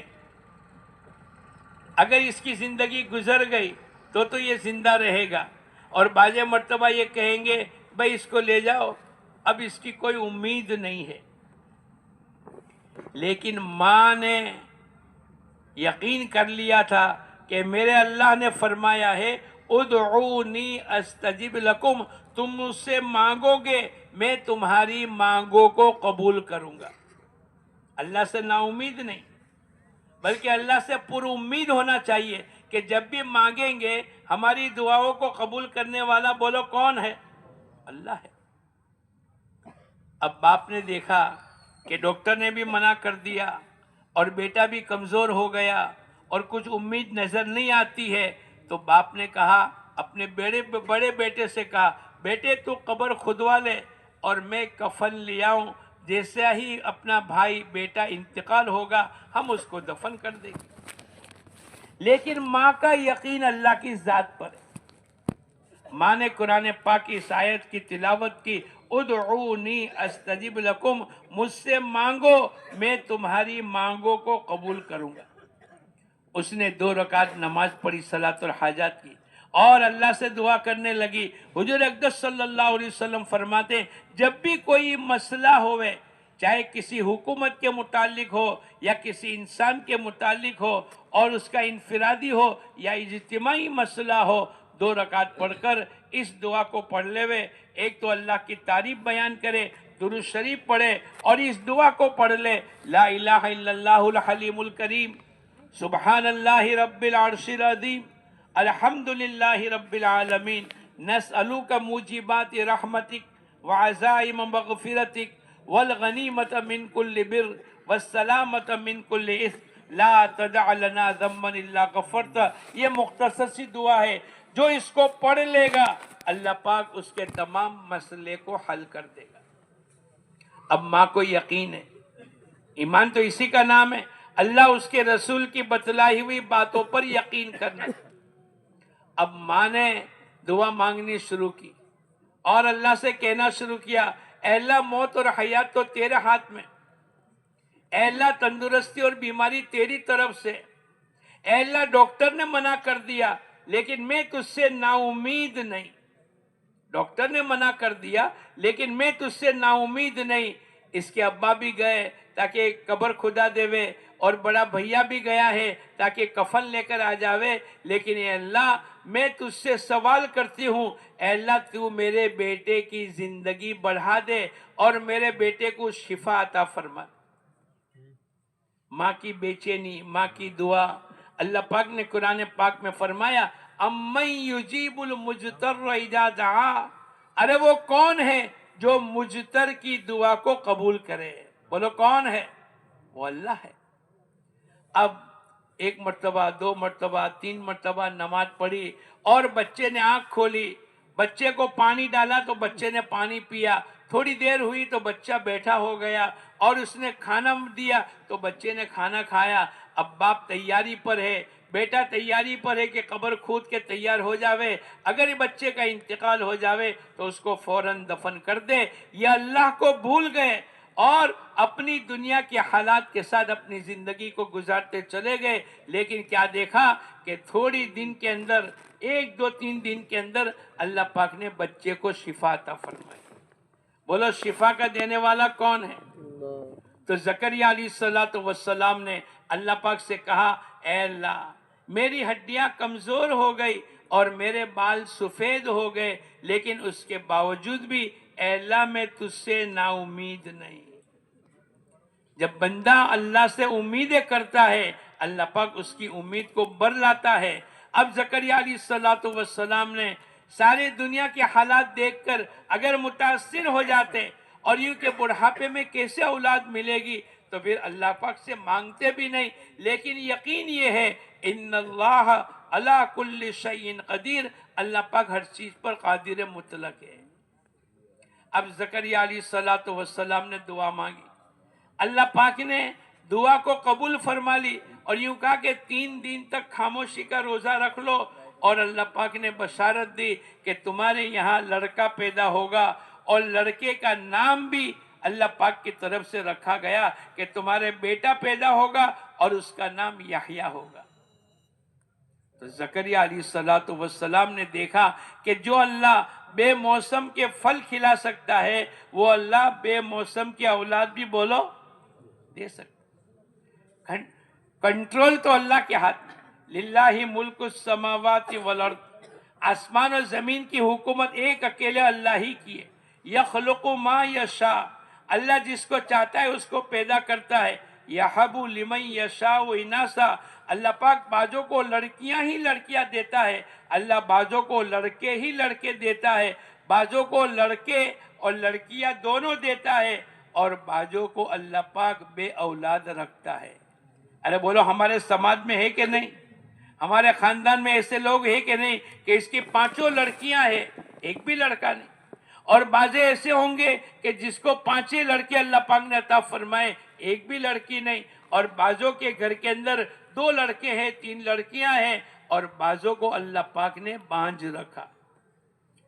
اگر اس کی زندگی گزر گئی تو یہ زندہ رہے گا. اور بعض مرتبہ یہ کہیں گے بھائی اس کو لے جاؤ، اب اس کی کوئی امید نہیں ہے. لیکن ماں نے یقین کر لیا تھا کہ میرے اللہ نے فرمایا ہے ادعونی استجب لکم، تم مجھ سے مانگو گے میں تمہاری مانگوں کو قبول کروں گا. اللہ سے نا امید نہیں، بلکہ اللہ سے پر امید ہونا چاہیے کہ جب بھی مانگیں گے ہماری دعاؤں کو قبول کرنے والا بولو کون ہے؟ اللہ ہے. اب باپ نے دیکھا کہ ڈاکٹر نے بھی منع کر دیا اور بیٹا بھی کمزور ہو گیا اور کچھ امید نظر نہیں آتی ہے، تو باپ نے کہا اپنے بڑے بیٹے سے کہا بیٹے تو قبر کھدوا لے اور میں کفن لے آؤں، جیسے ہی اپنا بھائی بیٹا انتقال ہوگا ہم اس کو دفن کر دیں گے. لیکن ماں کا یقین اللہ کی ذات پر ہے. ماں نے قرآن پاک کی اس آیت کی تلاوت کی ادعونی استجب لکم، مجھ سے مانگو میں تمہاری مانگوں کو قبول کروں گا. اس نے 2 رکعت نماز پڑھی صلاۃ الحاجات کی اور اللہ سے دعا کرنے لگی. حضور اقدس صلی اللہ علیہ وسلم فرماتے ہیں جب بھی کوئی مسئلہ ہوئے، چاہے کسی حکومت کے متعلق ہو یا کسی انسان کے متعلق ہو اور اس کا انفرادی ہو یا اجتماعی مسئلہ ہو، 2 رکعت پڑھ کر اس دعا کو پڑھ لے وے. ایک تو اللہ کی تعریف بیان کرے، درود شریف پڑھے اور اس دعا کو پڑھ لے لا الہ الا اللہ الحلیم الکریم، سبحان اللہ رب العرش العظیم، الحمد للہ رب العالمین، نسألوک موجبات رحمتک وعزائم مغفرتک والغنیمت من کل بر والسلامت من کل اثم لا تدع لنا ذنبا الا غفرت. یہ مختصر سی دعا ہے، جو اس کو پڑھ لے گا اللہ پاک اس کے تمام مسئلے کو حل کر دے گا. اب ماں کو یقین ہے، ایمان تو اسی کا نام ہے، اللہ اس کے رسول کی بتلائی ہوئی باتوں پر یقین کرنا. اب ماں نے دعا مانگنی شروع کی اور اللہ سے کہنا شروع کیا اے اللہ موت اور حیات تو تیرے ہاتھ میں، اے اللہ تندرستی اور بیماری تیری طرف سے، اے اللہ ڈاکٹر نے منع کر دیا لیکن میں تجھ سے نا امید نہیں. ڈاکٹر نے منع کر دیا لیکن میں تجھ سے نا امید نہیں. اس کے ابا بھی گئے تاکہ قبر کھدا دیوے اور بڑا بھیا بھی گیا ہے تاکہ کفن لے کر آ جاوے، لیکن اے اللہ میں تجھ سے سوال کرتی ہوں اے اللہ تو میرے بیٹے کی زندگی بڑھا دے اور میرے بیٹے کو شفا عطا فرما. ماں کی بے چینی، ماں کی دعا. اللہ پاک نے قرآن پاک میں فرمایا امن یجیب المجتر اذا دعا، ارے وہ کون ہے جو مجتر کی دعا کو قبول کرے؟ بولو کون ہے؟ وہ اللہ ہے. اب 1 مرتبہ 2 مرتبہ 3 مرتبہ نماز پڑھی اور بچے نے آنکھ کھولی، بچے کو پانی ڈالا تو بچے نے پانی پیا، تھوڑی دیر ہوئی تو بچہ بیٹھا ہو گیا اور اس نے کھانا دیا تو بچے نے کھانا کھایا. اب باپ تیاری پر ہے، بیٹا تیاری پر ہے کہ قبر کھود کے تیار ہو جاوے، اگر بچے کا انتقال ہو جاوے تو اس کو فوراً دفن کر دے. یہ اللہ کو بھول گئے اور اپنی دنیا کے حالات کے ساتھ اپنی زندگی کو گزارتے چلے گئے. لیکن کیا دیکھا کہ تھوڑی دن کے اندر 1 2 3 دن کے اندر اللہ پاک نے بچے کو شفا عطا فرمائی. بولو شفا کا دینے والا کون ہے؟ تو زکریا علیہ السلام نے اللہ پاک سے کہا اے اللہ میری ہڈیاں کمزور ہو گئی اور میرے بال سفید ہو گئے، لیکن اس کے باوجود بھی اے اللہ میں تجھ سے نا امید نہیں. جب بندہ اللہ سے امیدیں کرتا ہے اللہ پاک اس کی امید کو بر لاتا ہے. اب زکریا علیہ السلام نے ساری دنیا کے حالات دیکھ کر اگر متاثر ہو جاتے اور یوں کہ بڑھاپے میں کیسے اولاد ملے گی تو پھر اللہ پاک سے مانگتے بھی نہیں. لیکن یقین یہ ہے ان اللہ علی کل شیء قدیر، اللہ پاک ہر چیز پر قادر مطلق ہے. اب زکریا علیہ السلام نے دعا مانگی، اللہ پاک نے دعا کو قبول فرما لی اور یوں کہا کہ 3 دن تک خاموشی کا روزہ رکھ لو، اور اللہ پاک نے بشارت دی کہ تمہارے یہاں لڑکا پیدا ہوگا، اور لڑکے کا نام بھی اللہ پاک کی طرف سے رکھا گیا کہ تمہارے بیٹا پیدا ہوگا اور اس کا نام یحییٰ ہوگا۔ تو زکریا علیہ السلام نے دیکھا کہ جو اللہ بے موسم کے پھل کھلا سکتا ہے، وہ اللہ بے موسم کی اولاد بھی بولو دے سکتا۔ کنٹرول تو اللہ کے ہاتھ میں، للہ ملک السماوات والارض، آسمان اور زمین کی حکومت ایک اکیلے اللہ ہی کی ہے۔ یخلق ما یشاء، اللہ جس کو چاہتا ہے اس کو پیدا کرتا ہے۔ یہب لمن یشاء اناسا، اللہ پاک بعضوں کو لڑکیاں ہی لڑکیاں دیتا ہے، اللہ بعضوں کو لڑکے ہی لڑکے دیتا ہے، بعضوں کو لڑکے اور لڑکیاں دونوں دیتا ہے، اور بعضوں کو اللہ پاک بے اولاد رکھتا ہے۔ ارے بولو ہمارے سماج میں ہے کہ نہیں؟ ہمارے خاندان میں ایسے لوگ ہیں کہ نہیں کہ اس کی 5 لڑکیاں ہیں، ایک بھی لڑکا نہیں؟ اور بعضے ایسے ہوں گے کہ جس کو 5 لڑکے اللہ پاک نے عطا فرمائے، ایک بھی لڑکی نہیں، اور بعضوں کے گھر کے اندر 2 لڑکے ہیں، 3 لڑکیاں ہیں، اور بعضوں کو اللہ پاک نے بانجھ رکھا۔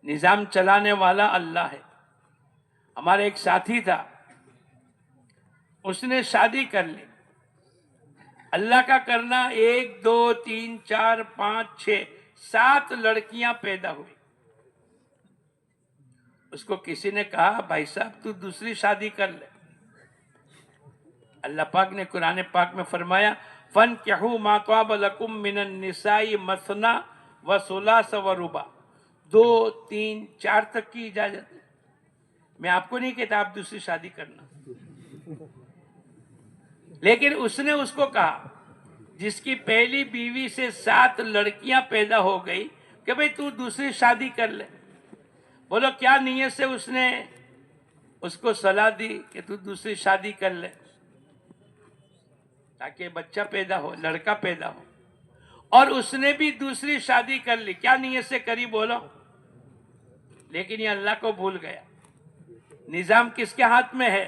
نظام چلانے والا اللہ ہے۔ ہمارے ایک ساتھی تھا، اس نے شادی کر لی، اللہ کا کرنا 1 2 3 4 5 6 7 لڑکیاں پیدا ہوئی۔ اس کو کسی نے کہا بھائی صاحب تو دوسری شادی کر لے۔ اللہ پاک نے قرآن پاک میں فرمایا فَانْكِحُوا مَا طَابَ لَكُم مِّنَ النِّسَاءِ مَثْنَىٰ وَثُلَاثَ وَرُبَاعَ، 2 3 4 تک کی اجازت ہے۔ میں آپ کو نہیں کہتا آپ دوسری شادی کرنا، لیکن اس نے اس کو کہا جس کی پہلی بیوی سے 7 لڑکیاں پیدا ہو گئی کہ بھئی تو دوسری شادی کر لے۔ بولو کیا نیت سے اس نے اس کو صلاح دی کہ تو دوسری شادی کر لے تاکہ بچہ پیدا ہو، لڑکا پیدا ہو، اور اس نے بھی دوسری شادی کر لی۔ کیا نیت سے کری بولو؟ لیکن یہ اللہ کو بھول گیا۔ نظام کس کے ہاتھ میں ہے؟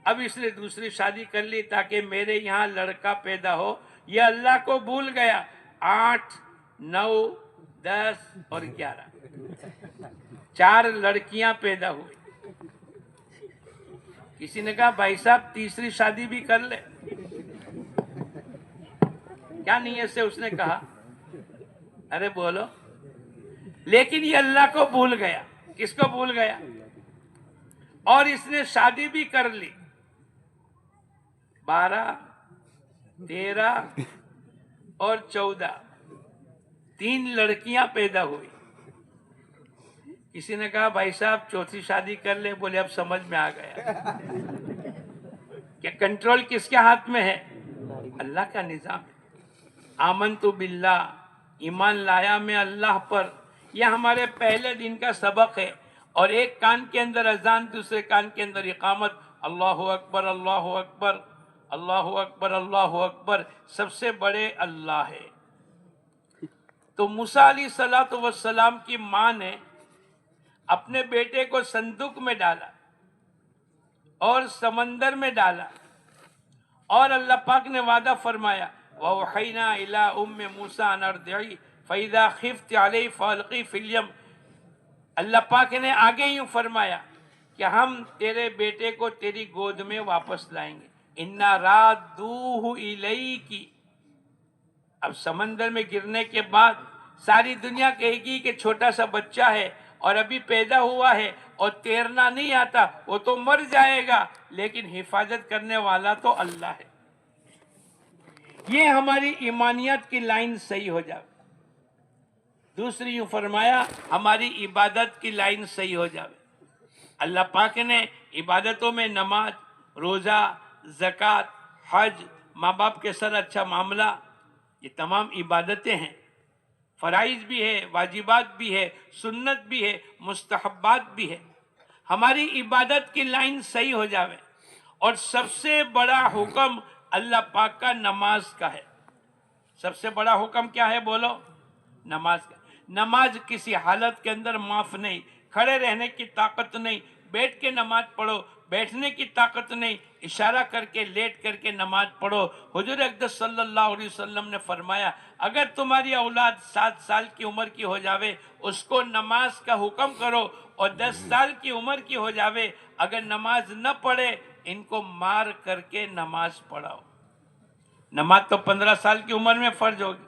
اب اس نے دوسری شادی کر لی تاکہ میرے یہاں لڑکا پیدا ہو، یہ اللہ کو بھول گیا۔ 8 9 10 اور 11 4 لڑکیاں پیدا ہوئی۔ کسی نے کہا بھائی صاحب تیسری شادی بھی کر لے۔ کیا نیت سے اس نے کہا؟ ارے بولو۔ لیکن یہ اللہ کو بھول گیا۔ کس کو بھول گیا؟ اور اس نے شادی بھی کر لی۔ 12 13 اور 14 3 لڑکیاں پیدا ہوئی۔ کسی نے کہا بھائی صاحب چوتھی شادی کر لے، بولے اب سمجھ میں آ گیا کہ کنٹرول کس کے ہاتھ میں ہے؟ اللہ کا نظام ہے۔ آمنت باللہ، ایمان لایا میں اللہ پر، یہ ہمارے پہلے دن کا سبق ہے۔ اور ایک کان کے اندر اذان، دوسرے کان کے اندر اقامت، اللہ اکبر اللہ اکبر اللہ اکبر اللہ اکبر، سب سے بڑے اللہ ہے۔ تو موسیٰ علیہ السلام کی ماں نے اپنے بیٹے کو صندوق میں ڈالا اور سمندر میں ڈالا، اور اللہ پاک نے وعدہ فرمایا وَأَوْحَيْنَا إِلَىٰ أُمِّ مُوسَىٰ أَنْ أَرْضِعِيهِ فَإِذَا خِفْتِ عَلَيْهِ فَأَلْقِيهِ فِي الْيَمِّ۔ اللہ پاک نے آگے یوں فرمایا کہ ہم تیرے بیٹے کو تیری گود میں واپس لائیں گے۔ إِنَّا رَادُّوهُ إِلَيْكِ۔ اب سمندر میں گرنے کے بعد ساری دنیا کہے گی کہ چھوٹا سا بچہ ہے اور ابھی پیدا ہوا ہے اور تیرنا نہیں آتا، وہ تو مر جائے گا، لیکن حفاظت کرنے والا تو اللہ ہے۔ یہ ہماری ایمانیت کی لائن صحیح ہو جائے۔ دوسری یوں فرمایا ہماری عبادت کی لائن صحیح ہو جائے۔ اللہ پاک نے عبادتوں میں نماز، روزہ، زکوٰۃ، حج، ماں باپ کے ساتھ اچھا معاملہ، یہ تمام عبادتیں ہیں۔ فرائض بھی ہے، واجبات بھی ہے، سنت بھی ہے، مستحبات بھی ہے۔ ہماری عبادت کی لائن صحیح ہو جاوے۔ اور سب سے بڑا حکم اللہ پاک کا نماز کا ہے۔ سب سے بڑا حکم کیا ہے بولو؟ نماز کا۔ نماز کسی حالت کے اندر معاف نہیں، کھڑے رہنے کی طاقت نہیں، بیٹھ کے نماز پڑھو، بیٹھنے کی طاقت نہیں، اشارہ کر کے لیٹ کر کے نماز پڑھو۔ حضور اقدس صلی اللہ علیہ وسلم نے فرمایا اگر تمہاری اولاد 7 سال کی عمر کی ہو جاوے اس کو نماز کا حکم کرو، اور 10 سال کی عمر کی ہو جاوے اگر نماز نہ پڑھے ان کو مار کر کے نماز پڑھاؤ۔ نماز تو 15 سال کی عمر میں فرض ہوگی،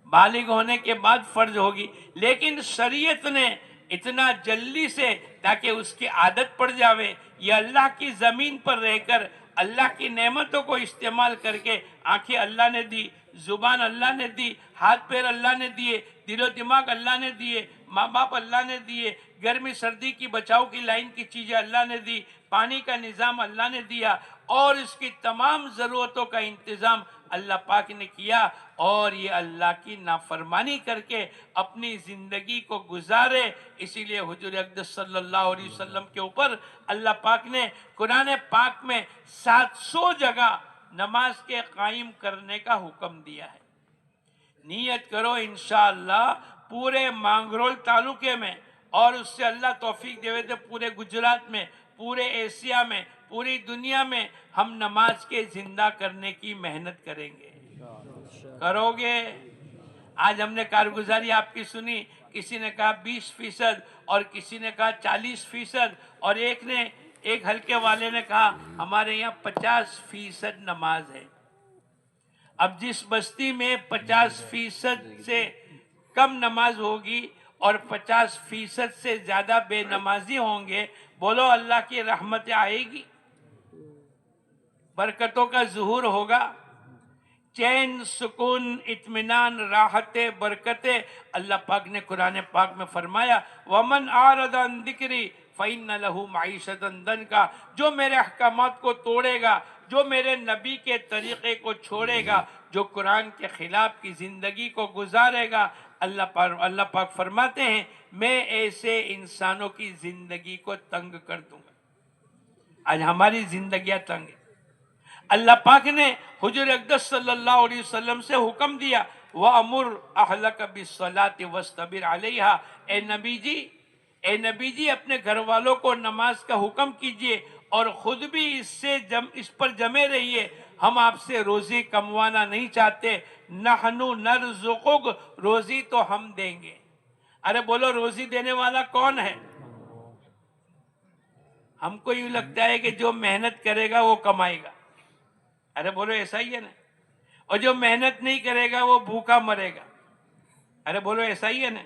بالغ ہونے کے بعد فرض ہوگی، لیکن شریعت نے اتنا جلدی سے تاکہ اس کی عادت پڑ جاوے، یہ اللہ کی زمین پر رہ کر اللہ کی نعمتوں کو استعمال کر کے، آنکھیں اللہ نے دی، زبان اللہ نے دی، ہاتھ پیر اللہ نے دیے، دل و دماغ اللہ نے دیے، ماں باپ اللہ نے دیے، گرمی سردی کی بچاؤ کی لائن کی چیزیں اللہ نے دی، پانی کا نظام اللہ نے دیا، اور اس کی تمام ضرورتوں کا انتظام اللہ پاک نے کیا، اور یہ اللہ کی نافرمانی کر کے اپنی زندگی کو گزارے۔ اسی لیے حضور اقدس صلی اللہ علیہ وسلم کے اوپر اللہ پاک نے قرآن پاک میں 700 جگہ نماز کے قائم کرنے کا حکم دیا ہے۔ نیت کرو انشاءاللہ پورے مانگرول تعلقے میں، اور اس سے اللہ توفیق دے تو پورے گجرات میں، پورے ایشیا میں، پوری دنیا میں ہم نماز کے زندہ کرنے کی محنت کریں گے۔ کرو گے؟ آج ہم نے کارگزاری آپ کی سنی، کسی نے کہا 20% اور کسی نے کہا 40%، اور ایک ہلکے والے نے کہا ہمارے یہاں 50% نماز ہے۔ اب جس بستی میں 50% سے کم نماز ہوگی اور 50% سے زیادہ بے نمازی ہوں گے، بولو اللہ کی رحمت آئے گی؟ برکتوں کا ظہور ہوگا؟ چین، سکون، اطمینان، راحت، برکتیں اللہ پاک نے قرآن پاک میں فرمایا وَمَنْ أَعْرَضَ عَنْ ذِكْرِي فَإِنَّ لَهُ مَعِيشَةً ضَنْكًا، جو میرے احکامات کو توڑے گا، جو میرے نبی کے طریقے کو چھوڑے گا، جو قرآن کے خلاف کی زندگی کو گزارے گا، اللہ پاک فرماتے ہیں میں ایسے انسانوں کی زندگی کو تنگ کر دوں گا۔ آج ہماری زندگیاں تنگ ہیں۔ اللہ پاک نے حضور اقدس صلی اللہ علیہ وسلم سے حکم دیا وَأَمُرْ أَهْلَكَ بِالصَّلَاةِ وَاسْتَبِرْ عَلَيْهَا، اے نبی جی اپنے گھر والوں کو نماز کا حکم کیجئے اور خود بھی اس پر جمے رہیے، ہم آپ سے روزی کموانا نہیں چاہتے، نَحْنُ نَرْزُقُكَ، روزی تو ہم دیں گے۔ ارے بولو روزی دینے والا کون ہے؟ ہم کو یوں لگتا ہے کہ جو محنت کرے گا وہ کمائے گا، ارے بولو ایسا ہی ہے نا، اور جو محنت نہیں کرے گا وہ بھوکا مرے گا، ارے بولو ایسا ہی ہے نا،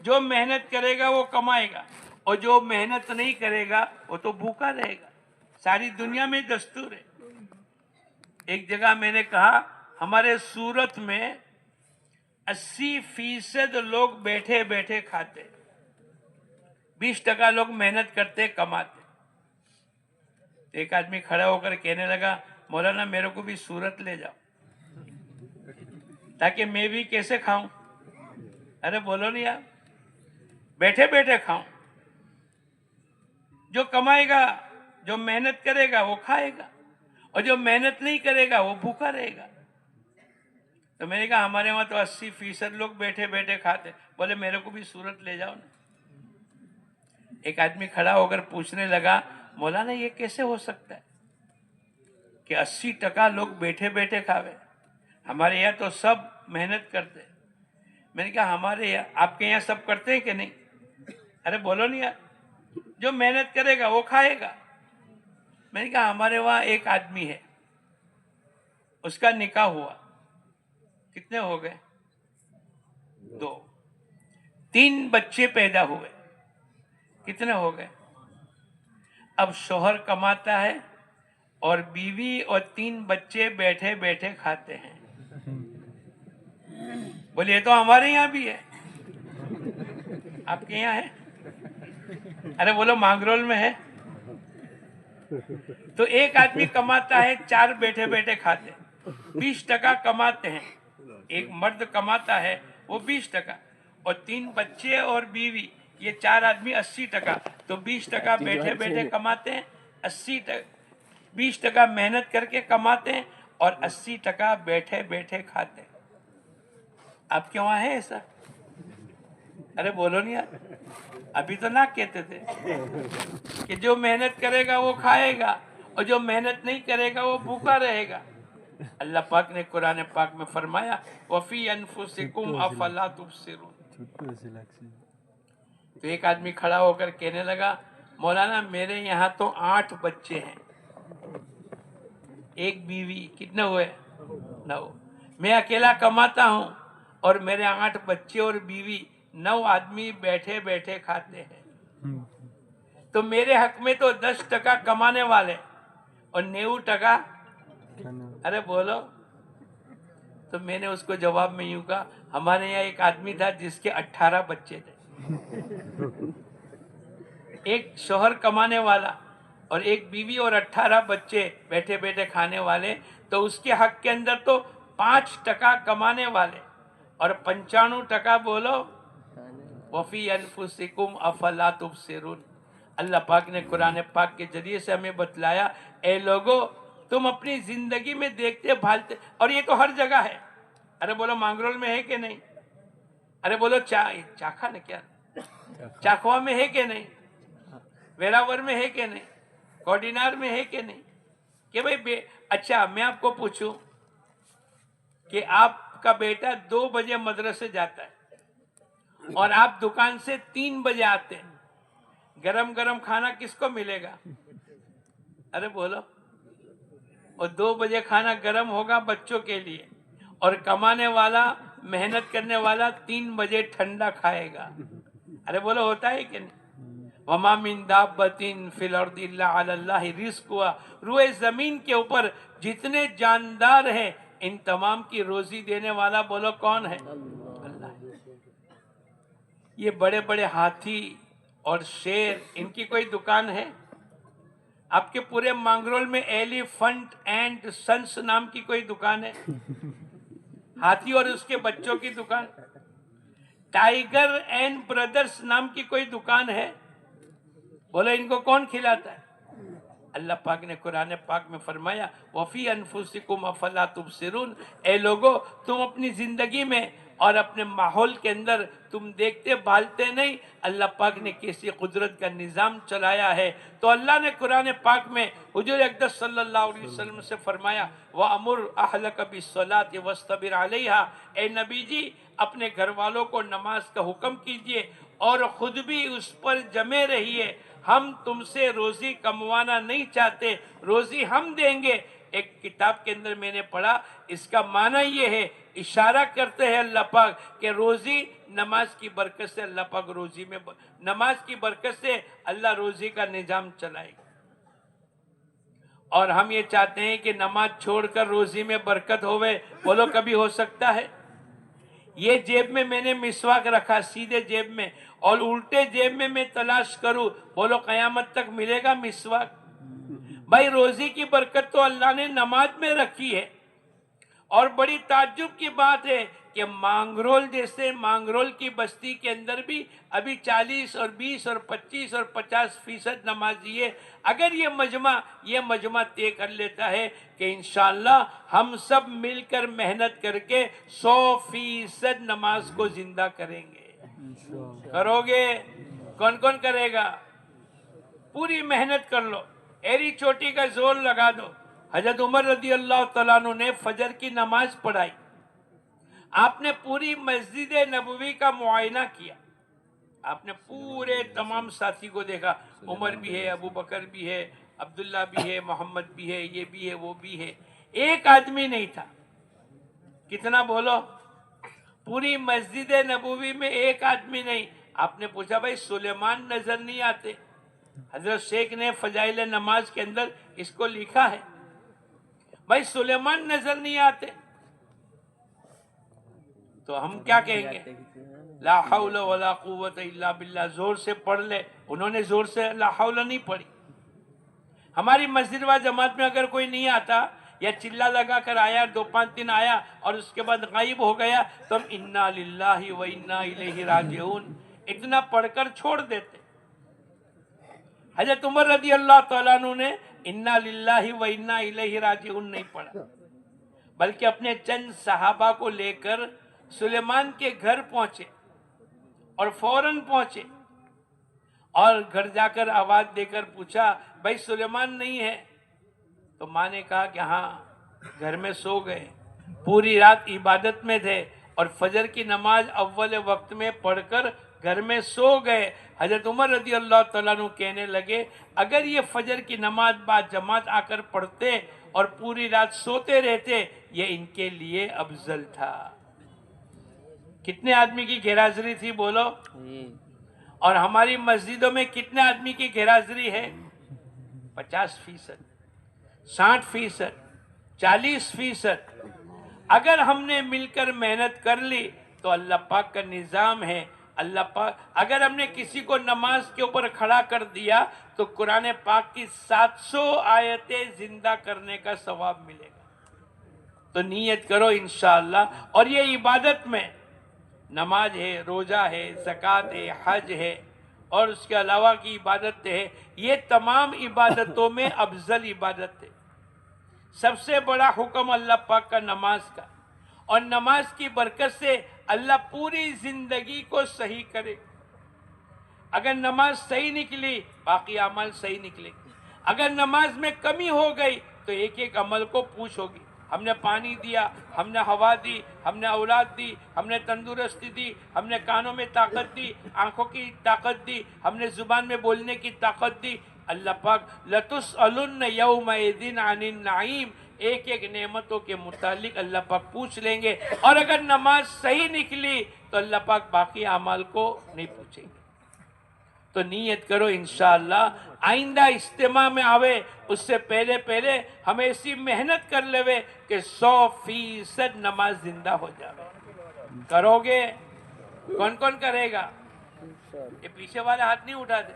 جو محنت کرے گا وہ کمائے گا، اور جو محنت نہیں کرے گا وہ تو بھوکا رہے گا۔ ساری دنیا میں دستور ہے۔ ایک جگہ میں نے کہا ہمارے سورت میں 80% لوگ بیٹھے بیٹھے کھاتے، 20% لوگ محنت کرتے کماتے۔ ایک آدمی کھڑا ہو کر کہنے لگا مولانا میرے کو بھی سورت لے جاؤ تاکہ میں بھی کیسے کھاؤں؟ ارے بولو نہیں یار، بیٹھے بیٹھے کھاؤں۔ جو کمائے گا، جو محنت کرے گا وہ کھائے گا، اور جو محنت نہیں کرے گا وہ بھوکا رہے گا۔ تو میں نے کہا ہمارے وہاں تو 80% لوگ بیٹھے بیٹھے کھاتے، بولے میرے کو بھی سورت لے جاؤ نا۔ ایک آدمی کھڑا ہو کر پوچھنے لگا مولانا یہ کیسے ہو سکتا ہے کہ 80% لوگ بیٹھے بیٹھے کھاوے، ہمارے یہاں تو سب محنت کرتے۔ میں نے کہا ہمارے یہاں، آپ کے یہاں سب کرتے ہیں کہ نہیں؟ ارے بولو نہیں یار، جو محنت کرے گا وہ کھائے گا۔ میں نے کہا ہمارے وہاں ایک آدمی ہے، اس کا نکاح ہوا، کتنے ہو گئے؟ 2، 3 بچے پیدا ہوئے، کتنے ہو گئے؟ اب شوہر کماتا ہے اور بیوی اور 3 بچے بیٹھے بیٹھے کھاتے ہیں۔ بولے یہ تو ہمارے یہاں بھی ہے، آپ کے یہاں ہے؟ ارے بولو مانگرول میں ہے۔ تو ایک آدمی کماتا ہے، 4 بیٹھے بیٹھے کھاتے، 20% کماتے ہیں۔ ایک مرد کماتا ہے وہ 20%، اور 3 بچے اور بیوی، یہ 4 آدمی 80%، تو 20% بیٹھے بیٹھے کماتے ہیں، 20% محنت کر کے کماتے ہیں، اور 80% بیٹھے بیٹھے کھاتے ہیں۔ آپ کے وہاں ہے ایسا؟ ارے بولو نہیں یار، ابھی تو نہ کہتے تھے کہ جو محنت کرے گا وہ کھائے گا اور جو محنت نہیں کرے گا وہ بھوکا رہے گا. اللہ پاک نے قرآن پاک میں فرمایا وَفِي أَنفُسِكُمْ أَفَلَا تُبْصِرُونَ. تو ایک آدمی کھڑا ہو کر کہنے لگا مولانا میرے یہاں تو 8 بچے ہیں، ایک بیوی، کتنے ہوئے؟ 9. میں اکیلا کماتا ہوں اور میرے 8 بچے اور بیوی، 9 آدمی بیٹھے بیٹھے کھاتے ہیں. تو میرے حق میں تو 10% کمانے والے اور 90%. ارے بولو. تو میں نے اس کو جواب میں یوں کہا ہمارے یہاں ایک آدمی تھا جس کے 18 بچے تھے، ایک شوہر کمانے والا اور ایک بیوی اور 18 بچے بیٹھے بیٹھے کھانے والے. تو اس کے حق کے اندر تو 5% کمانے والے اور 95% بولو وَفِي أَنفُسِكُمْ أَفَلَا تُبْصِرُونَ. اللہ پاک نے قرآن پاک کے ذریعے سے ہمیں بتلایا اے لوگو تم اپنی زندگی میں دیکھتے بھالتے، اور یہ تو ہر جگہ ہے. ارے بولو مانگرول میں ہے کہ نہیں؟ ارے بولو چاکھا نے کیا چاکھوا میں ہے کہ نہیں؟ ویراور میں ہے کہ نہیں؟ کوڈینار میں ہے کہ نہیں؟ کہ بھائی اچھا میں آپ کو پوچھوں کہ آپ کا بیٹا 2 بجے مدرسے جاتا ہے اور آپ دکان سے 3 بجے آتے ہیں، گرم گرم کھانا کس کو ملے گا؟ ارے بولو. اور 2 بجے کھانا گرم ہوگا بچوں کے لیے اور کمانے والا محنت کرنے والا 3 بجے ٹھنڈا کھائے گا. ارے بولو ہوتا ہے کہ نہیں؟ وَمَا مِن دَابَّةٍ فِي الْأَرْضِ إِلَّا عَلَى اللَّهِ رِزْقُهَا. روئے زمین کے اوپر جتنے جاندار ہیں ان تمام کی روزی دینے والا بولو کون ہے؟ اللہ ہے. یہ بڑے بڑے ہاتھی اور شیر ان کی کوئی دکان ہے؟ آپ کے پورے مانگرول میں ایلیفنٹ اینڈ سنس نام کی کوئی دکان ہے؟ ہاتھی اور اس کے بچوں کی دکان. ٹائیگر اینڈ برادرز نام کی کوئی دکان ہے؟ بولو ان کو کون کھلاتا ہے؟ اللہ پاک نے قرآن پاک میں فرمایا وَفِي أَنفُسِكُمْ أَفَلَا تُبْصِرُونَ. اے لوگو تم اپنی زندگی میں اور اپنے ماحول کے اندر تم دیکھتے بھالتے نہیں اللہ پاک نے کیسی قدرت کا نظام چلایا ہے. تو اللہ نے قرآن پاک میں حضور اقدس صلی اللہ علیہ وسلم سے فرمایا وَأَمُرْ أَهْلَكَ بِالصَّلَاةِ وَاسْتَبِرْ عَلَيْهَا. اے نبی جی اپنے گھر والوں کو نماز کا حکم کیجئے اور خود بھی اس پر جمے رہیے. ہم تم سے روزی کموانا نہیں چاہتے، روزی ہم دیں گے. ایک کتاب کے اندر میں نے پڑھا اس کا معنی یہ ہے، اشارہ کرتے ہیں اللہ پاک کہ روزی نماز کی برکت سے اللہ پاک روزی میں نماز کی برکت سے اللہ روزی کا نظام چلائے گا. اور ہم یہ چاہتے ہیں کہ نماز چھوڑ کر روزی میں برکت ہوئے. بولو کبھی ہو سکتا ہے؟ یہ جیب میں نے مسواک رکھا سیدھے جیب میں اور الٹے جیب میں تلاش کروں، بولو قیامت تک ملے گا مسواک؟ بھائی روزی کی برکت تو اللہ نے نماز میں رکھی ہے. اور بڑی تعجب کی بات ہے کہ مانگرول جیسے مانگرول کی بستی کے اندر بھی ابھی 40 اور 20 اور 25 اور 50% نمازی ہے. اگر یہ مجمع طے کر لیتا ہے کہ انشاءاللہ ہم سب مل کر محنت کر کے 100% نماز کو زندہ کریں گے. کرو گے؟ کون کون کرے گا؟ پوری محنت کر لو، ایری چوٹی کا زور لگا دو. حضرت عمر رضی اللہ تعالیٰ عنہ نے فجر کی نماز پڑھائی. آپ نے پوری مسجد نبوی کا معائنہ کیا، آپ نے پورے تمام ساتھی کو دیکھا، عمر بھی ہے، ابو بکر بھی ہے، عبداللہ بھی ہے، محمد بھی ہے، یہ بھی ہے، وہ بھی ہے. ایک آدمی نہیں تھا. کتنا بولو؟ پوری مسجد نبوی میں ایک آدمی نہیں. آپ نے پوچھا بھائی سلیمان نظر نہیں آتے؟ حضرت شیخ نے فضائل نماز کے اندر اس کو لکھا ہے، بھائی سلیمان نظر نہیں آتے. تو ہم کیا کہیں گے؟ لا حول ولا قوت الا باللہ. زور سے پڑھ لے. انہوں نے زور سے لا حول نہیں پڑھی. ہماری مسجد و جماعت میں اگر کوئی نہیں آتا یا چلا لگا کر آیا 2-5 دن آیا اور اس کے بعد غائب ہو گیا تو ہم انا للہ و انا الیہ راجعون اتنا پڑھ کر چھوڑ دیتے. حضرت عمر رضی اللہ تعالیٰ عنہ نے انا للہ و انا الیہ راجعون نہیں پڑھا، بلکہ اپنے چند صحابہ کو لے کر سلیمان کے گھر پہنچے اور فوراً پہنچے اور گھر جا کر آواز دے کر پوچھا بھائی سلیمان نہیں ہے؟ تو ماں نے کہا کہ ہاں گھر میں سو گئے، پوری رات عبادت میں تھے اور فجر کی نماز اول وقت میں پڑھ کر گھر میں سو گئے۔ حضرت عمر رضی اللہ تعالیٰ عنہ کہنے لگے اگر یہ فجر کی نماز با جماعت آ کر پڑھتے اور پوری رات سوتے رہتے یہ ان کے لیے افضل تھا۔ کتنے آدمی کی غیر حاضری تھی بولو؟ اور ہماری مسجدوں میں کتنے آدمی کی غیر حاضری ہے؟ 50%، 60%، 40%۔ اگر ہم نے مل کر محنت کر لی تو اللہ پاک کا نظام ہے، اللہ پاک اگر ہم نے کسی کو نماز کے اوپر کھڑا کر دیا تو قرآن پاک کی 700 آیتیں زندہ کرنے کا ثواب ملے گا۔ تو نیت کرو انشاءاللہ۔ اور یہ عبادت میں نماز ہے، روزہ ہے، زکوٰۃ ہے، حج ہے اور اس کے علاوہ کی عبادت ہے، یہ تمام عبادتوں میں افضل عبادت ہے۔ سب سے بڑا حکم اللہ پاک کا نماز کا، اور نماز کی برکت سے اللہ پوری زندگی کو صحیح کرے۔ اگر نماز صحیح نکلی باقی عمل صحیح نکلے، اگر نماز میں کمی ہو گئی تو ایک ایک عمل کو پوچھ ہوگی۔ ہم نے پانی دیا، ہم نے ہوا دی، ہم نے اولاد دی، ہم نے تندرستی دی، ہم نے کانوں میں طاقت دی، آنکھوں کی طاقت دی، ہم نے زبان میں بولنے کی طاقت دی۔ اللہ پاک لَتُسْأَلُنَّ يَوْمَئِذٍ عَنِ النَّعِيمِ، ایک ایک نعمتوں کے متعلق اللہ پاک پوچھ لیں گے۔ اور اگر نماز صحیح نکلی تو اللہ پاک باقی اعمال کو نہیں پوچھیں گے۔ تو نیت کرو انشاءاللہ آئندہ اجتماع میں آوے اس سے پہلے ہم ایسی محنت کر لے کہ 100% نماز زندہ ہو جائے۔ کرو گے؟ کون کون کرے گا؟ یہ پیچھے والے ہاتھ نہیں اٹھا دے۔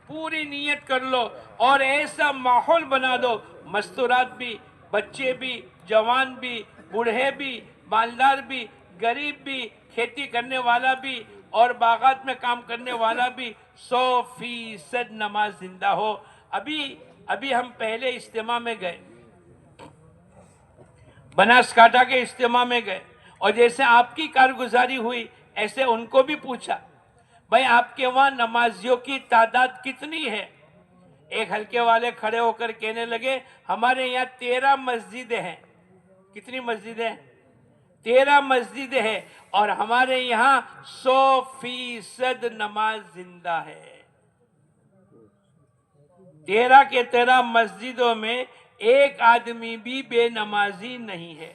پوری نیت کر لو اور ایسا ماحول بنا دو، مستورات بھی، بچے بھی، جوان بھی، بوڑھے بھی، مالدار بھی، غریب بھی، کھیتی کرنے والا بھی اور باغات میں کام کرنے والا بھی 100% نماز زندہ ہو۔ ابھی ہم پہلے اجتماع میں گئے، بناسکانٹھا کے اجتماع میں گئے، اور جیسے آپ کی کارگزاری ہوئی ایسے ان کو بھی پوچھا بھائی آپ کے وہاں نمازیوں کی تعداد کتنی ہے؟ ایک ہلکے والے کھڑے ہو کر کہنے لگے ہمارے یہاں 13 مسجدیں ہیں۔ کتنی مسجدیں؟ 13 مسجدیں ہیں اور ہمارے یہاں 100% نماز زندہ ہے۔ 13 کے 13 مسجدوں میں ایک آدمی بھی بے نمازی نہیں ہے۔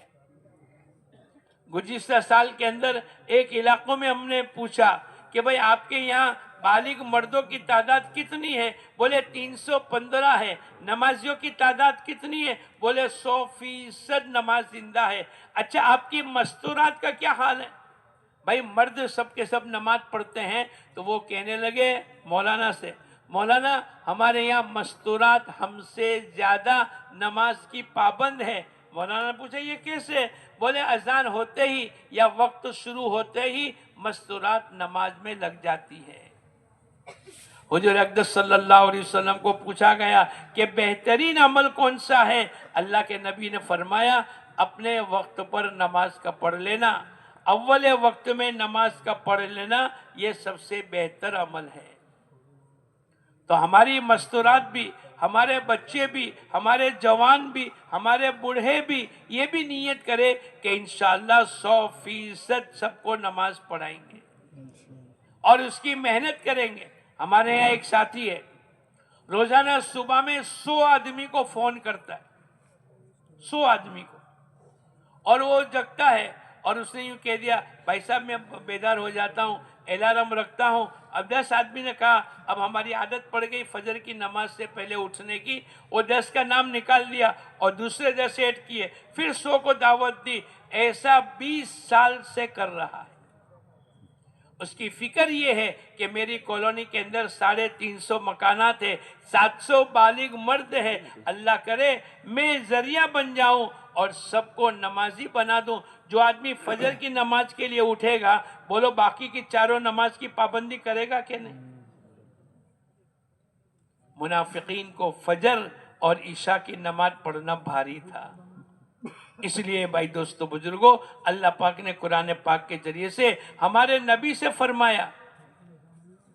گزشتہ سال کے اندر ایک علاقوں میں ہم نے پوچھا کہ بھئی آپ کے یہاں بالغ مردوں کی تعداد کتنی ہے؟ بولے 315 ہے۔ نمازیوں کی تعداد کتنی ہے؟ بولے 100% نماز زندہ ہے۔ اچھا آپ کی مستورات کا کیا حال ہے؟ بھائی مرد سب کے سب نماز پڑھتے ہیں۔ تو وہ کہنے لگے مولانا سے، مولانا ہمارے یہاں مستورات ہم سے زیادہ نماز کی پابند ہے۔ مولانا نے پوچھا یہ کیسے؟ بولے اذان ہوتے ہی یا وقت شروع ہوتے ہی مستورات نماز میں لگ جاتی ہے۔ حضور اقدس صلی اللہ علیہ وسلم کو پوچھا گیا کہ بہترین عمل کون سا ہے؟ اللہ کے نبی نے فرمایا اپنے وقت پر نماز کا پڑھ لینا، اول وقت میں نماز کا پڑھ لینا یہ سب سے بہتر عمل ہے۔ تو ہماری مستورات بھی، ہمارے بچے بھی، ہمارے جوان بھی، ہمارے بوڑھے بھی یہ بھی نیت کرے کہ انشاءاللہ 100% سب کو نماز پڑھائیں گے اور اس کی محنت کریں گے۔ ہمارے یہاں ایک ساتھی ہے، روزانہ صبح میں 100 آدمی کو فون کرتا ہے، 100 آدمی کو، اور وہ جگتا ہے اور اس نے یوں کہہ دیا بھائی صاحب میں بیدار ہو جاتا ہوں، الارم رکھتا ہوں۔ اب 10 آدمی نے کہا اب ہماری عادت پڑ گئی فجر کی نماز سے پہلے اٹھنے کی، وہ 10 کا نام نکال دیا اور دوسرے 10 ایڈ کیے، پھر 100 کو دعوت دی۔ ایسا 20 سال سے کر رہا ہے۔ اس کی فکر یہ ہے کہ میری کالونی کے اندر 350 مکانات ہیں، 700 بالغ مرد ہیں، اللہ کرے میں ذریعہ بن جاؤں اور سب کو نمازی بنا دوں۔ جو آدمی فجر کی نماز کے لیے اٹھے گا بولو باقی کی چاروں نماز کی پابندی کرے گا کہ نہیں؟ منافقین کو فجر اور عشاء کی نماز پڑھنا بھاری تھا۔ اس لیے بھائی دوستو بزرگوں، اللہ پاک نے قرآن پاک کے ذریعے سے ہمارے نبی سے فرمایا،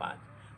5।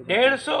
150।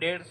150।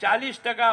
40%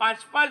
5-5,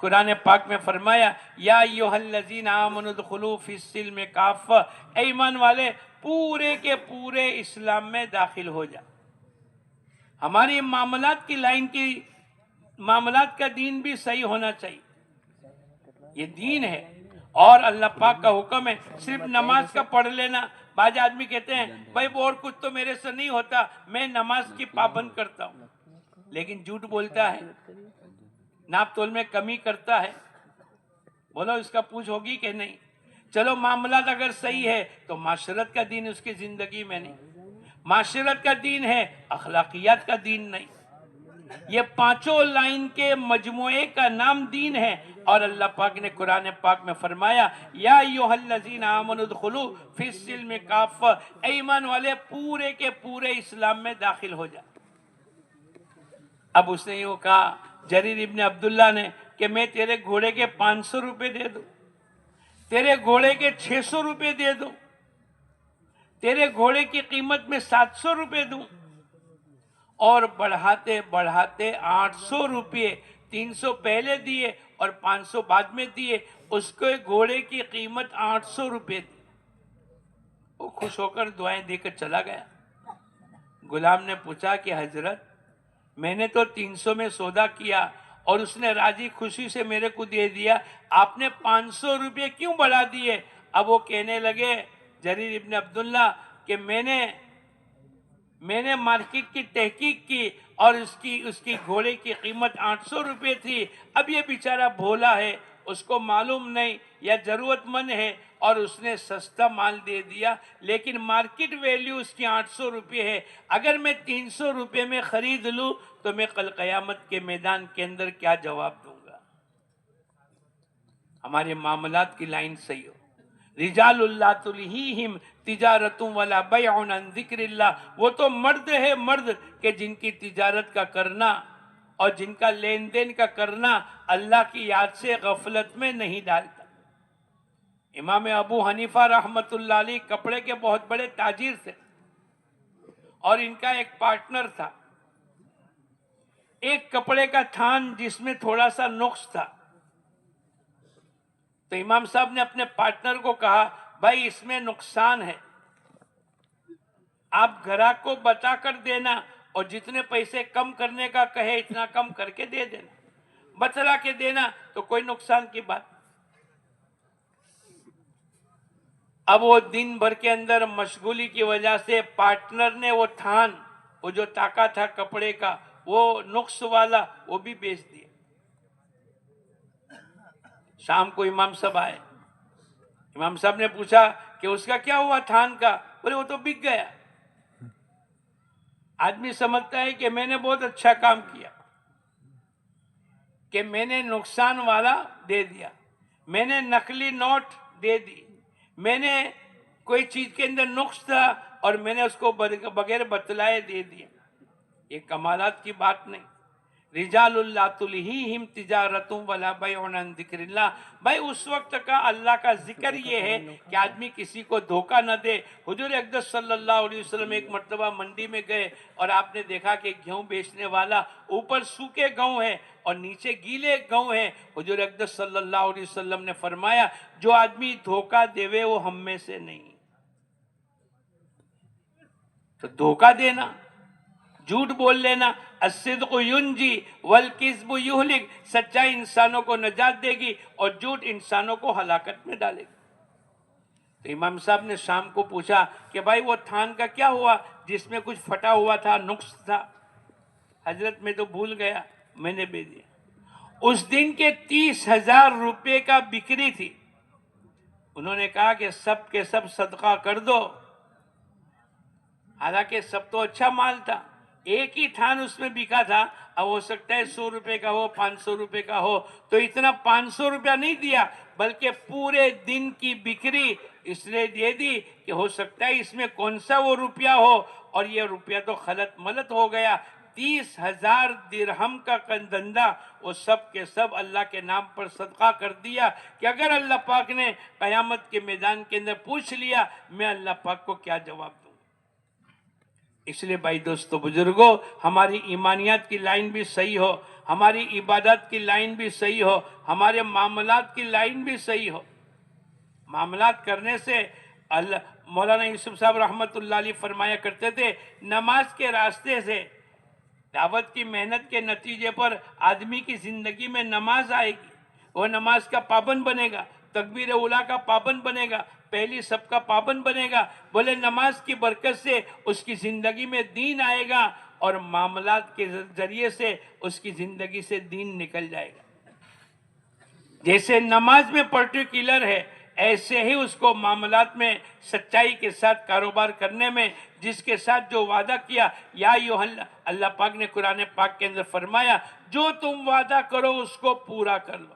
قرآن پاک میں فرمایا یا ایھا الذین آمنوا ادخلوا فی السلم کافہ، اے ایمان والے پورے کے پورے اسلام میں داخل ہو جا۔ ہماری معاملات کی لائن کی معاملات کا دین بھی صحیح ہونا چاہیے، یہ دین ہے اور اللہ پاک کا حکم ہے۔ صرف نماز کا پڑھ لینا، بعض آدمی کہتے ہیں بھائی اور کچھ تو میرے سے نہیں ہوتا، میں نماز کی پابند کرتا ہوں، لیکن جھوٹ بولتا ہے، ناپ تول میں کمی کرتا ہے، بولو اس کا پوچھ ہوگی کہ نہیں؟ چلو معاملات اگر صحیح ہے تو معاشرت کا دین اس کی زندگی میں نہیں، معاشرت کا دین ہے، اخلاقیات کا دین نہیں۔ یہ پانچوں لائن کے مجموعے کا نام دین ہے، اور اللہ پاک نے قرآن پاک میں فرمایا یا ایھا الذین آمنوا ادخلوا فی السلم کافہ، اے ایمان والے پورے کے پورے اسلام میں داخل ہو جا۔ اب اس نے یوں کہا جریر ابن عبداللہ نے کہ میں تیرے گھوڑے کے 500 روپے دے دوں، تیرے گھوڑے کے 600 روپے دے دوں، تیرے گھوڑے کی قیمت میں 700 روپے دوں، اور بڑھاتے بڑھاتے 800 روپے، 300 پہلے دیے اور 500 بعد میں دیے، اس کو گھوڑے کی قیمت 800 روپے دی۔ وہ خوش ہو کر دعائیں دے کر چلا گیا۔ غلام نے پوچھا کہ حضرت میں نے تو 300 میں سودا کیا اور اس نے راضی خوشی سے میرے کو دے دیا، آپ نے 500 روپے کیوں بڑھا دیے؟ اب وہ کہنے لگے جریر ابن عبداللہ کہ میں نے مارکیٹ کی تحقیق کی اور اس کی گھوڑے کی قیمت 800 روپے تھی، اب یہ بیچارہ بھولا ہے، اس کو معلوم نہیں یا ضرورت مند ہے اور اس نے سستا مال دے دیا، لیکن مارکیٹ ویلیو اس کی 800 روپے ہے، اگر میں 300 روپے میں خرید لوں تو میں کل قیامت کے میدان کے اندر کیا جواب دوں گا؟ ہمارے معاملات کی لائن صحیح ہو۔ رجال اللہ تلہیہم تجارت ولا بیع عن ذکر اللہ، وہ تو مرد ہے مرد کہ جن کی تجارت کا کرنا اور جن کا لین دین کا کرنا اللہ کی یاد سے غفلت میں نہیں ڈالتا۔ امام ابو حنیفہ رحمت اللہ علیہ کپڑے کے بہت بڑے تاجر تھے، اور ان کا ایک پارٹنر تھا۔ ایک کپڑے کا تھان جس میں تھوڑا سا نقص تھا، تو امام صاحب نے اپنے پارٹنر کو کہا بھائی اس میں نقصان ہے، آپ گراہک کو بتا کر دینا اور جتنے پیسے کم کرنے کا کہے اتنا کم کر کے دے دینا، بتلا کے دینا تو کوئی نقصان کی بات۔ اب وہ دن بھر کے اندر مشغولی کی وجہ سے پارٹنر نے وہ تھان، وہ جو ٹاکا تھا کپڑے کا، وہ نقص والا، وہ بھی بیچ دیا۔ شام کو امام صاحب آئے، امام صاحب نے پوچھا کہ اس کا کیا ہوا تھان کا؟ بولے وہ تو بک گیا۔ آدمی سمجھتا ہے کہ میں نے بہت اچھا کام کیا کہ میں نے نقصان والا دے دیا، میں نے نقلی نوٹ دے دی، میں نے کوئی چیز کے اندر نقص تھا اور میں نے اس کو بغیر بتلائے دے دیا۔ یہ کمالات کی بات نہیں۔ رجال اللہ تلہیہم تجارت ولا بیع عن ذکر اللہ، بھائی اس وقت کا اللہ کا ذکر یہ ہے کہ آدمی کسی کو دھوکہ نہ دے۔ حضور اقدس صلی اللہ علیہ وسلم ایک مرتبہ منڈی میں گئے اور آپ نے دیکھا کہ گیہوں بیچنے والا اوپر سوکھے گیہوں ہیں اور نیچے گیلے گیہوں ہیں۔ حضور اقدس صلی اللہ علیہ وسلم نے فرمایا جو آدمی دھوکہ دے وہ ہم میں سے نہیں۔ تو دھوکہ دینا، جھوٹ بول لینا، الصدق ینجی والکذب یہلک، سچائی انسانوں کو نجات دے گی اور جھوٹ انسانوں کو ہلاکت میں ڈالے گی۔ تو امام صاحب نے شام کو پوچھا کہ بھائی وہ تھان کا کیا ہوا جس میں کچھ پھٹا ہوا تھا، نقص تھا؟ حضرت میں تو بھول گیا، میں نے بیچ دیا۔ اس دن کے 30,000 روپے کا بکری تھی۔ انہوں نے کہا کہ سب کے سب صدقہ کر دو، حالانکہ سب تو اچھا مال تھا، ایک ہی تھان اس میں بکا تھا، اب ہو سکتا ہے 100 روپے کا ہو، 500 روپے کا ہو، تو اتنا 500 روپیہ نہیں دیا بلکہ پورے دن کی بکری اس لیے دے دی کہ ہو سکتا ہے اس میں کون سا وہ روپیہ ہو اور یہ روپیہ تو خلط ملط ہو گیا۔ 30,000 درہم کا دندہ وہ سب کے سب اللہ کے نام پر صدقہ کر دیا کہ اگر اللہ پاک نے قیامت کے میدان کے اندر پوچھ لیا میں اللہ پاک کو کیا جواب دوں۔ اس لیے بھائی دوستو بزرگوں، ہماری ایمانیات کی لائن بھی صحیح ہو، ہماری عبادت کی لائن بھی صحیح ہو، ہمارے معاملات کی لائن بھی صحیح ہو۔ معاملات کرنے سے مولانا یوسف صاحب رحمت اللہ علیہ فرمایا کرتے تھے، نماز کے راستے سے دعوت کی محنت کے نتیجے پر آدمی کی زندگی میں نماز آئے گی، وہ نماز کا پابند بنے گا، تکبیر اولیٰ کا پابند بنے گا، پہلی سب کا پابند بنے گا۔ بولے نماز کی برکت سے اس کی زندگی میں دین آئے گا اور معاملات کے ذریعے سے اس کی زندگی سے دین نکل جائے گا۔ جیسے نماز میں پرٹیکولر ہے، ایسے ہی اس کو معاملات میں سچائی کے ساتھ کاروبار کرنے میں جس کے ساتھ جو وعدہ کیا، یا اللہ پاک نے قرآن پاک کے اندر فرمایا جو تم وعدہ کرو اس کو پورا کر لو۔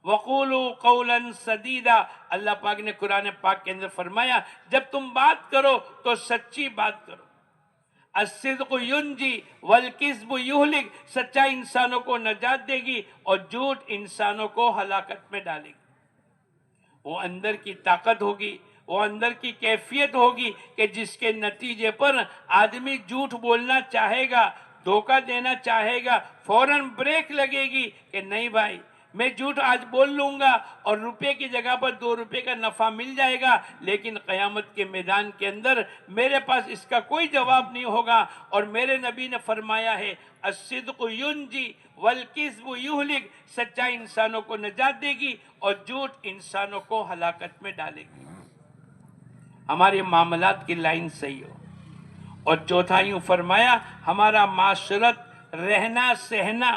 وَقُولُوا قَوْلًا سَدِيدًا، اللہ پاک نے قرآن پاک کے اندر فرمایا جب تم بات کرو تو سچی بات کرو۔ الصدق ینجی والکذب یہلک، سچائی انسانوں کو نجات دے گی اور جھوٹ انسانوں کو ہلاکت میں ڈالے گی۔ وہ اندر کی طاقت ہوگی، وہ اندر کی کیفیت ہوگی کہ جس کے نتیجے پر آدمی جھوٹ بولنا چاہے گا، دھوکہ دینا چاہے گا، فوراً بریک لگے گی کہ نہیں بھائی میں جھوٹ آج بول لوں گا اور روپے کی جگہ پر 2 روپے کا نفع مل جائے گا، لیکن قیامت کے میدان کے اندر میرے پاس اس کا کوئی جواب نہیں ہوگا۔ اور میرے نبی نے فرمایا ہے الصدق ینجی والکذب یہلک، سچائی انسانوں کو نجات دے گی اور جھوٹ انسانوں کو ہلاکت میں ڈالے گی۔ ہمارے معاملات کی لائن صحیح ہو۔ اور چوتھا یوں فرمایا ہمارا معاشرت رہنا سہنا،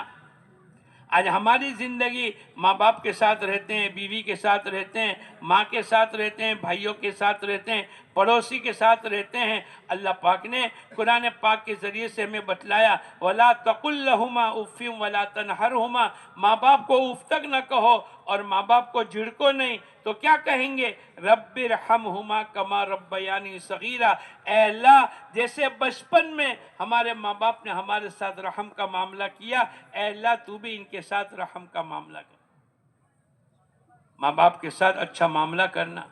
آج ہماری زندگی ماں باپ کے ساتھ رہتے ہیں، بیوی کے ساتھ رہتے ہیں، ماں کے ساتھ رہتے ہیں، بھائیوں کے ساتھ رہتے ہیں، پڑوسی کے ساتھ رہتے ہیں۔ اللہ پاک نے قرآن پاک کے ذریعے سے ہمیں بتلایا وَلَا تَقُلْ لَهُمَا اُفٍّ وَلَا تَنْهَرْهُمَا، ماں باپ کو اف تک نہ کہو اور ماں باپ کو جھڑکو نہیں، تو کیا کہیں گے؟ رب ارحمہما کما ربیانی صغیرا، اے اللہ جیسے بچپن میں ہمارے ماں باپ نے ہمارے ساتھ رحم کا معاملہ کیا، اے اللہ تو بھی ان کے ساتھ رحم کا معاملہ کر۔ ماں باپ کے ساتھ اچھا معاملہ کرنا،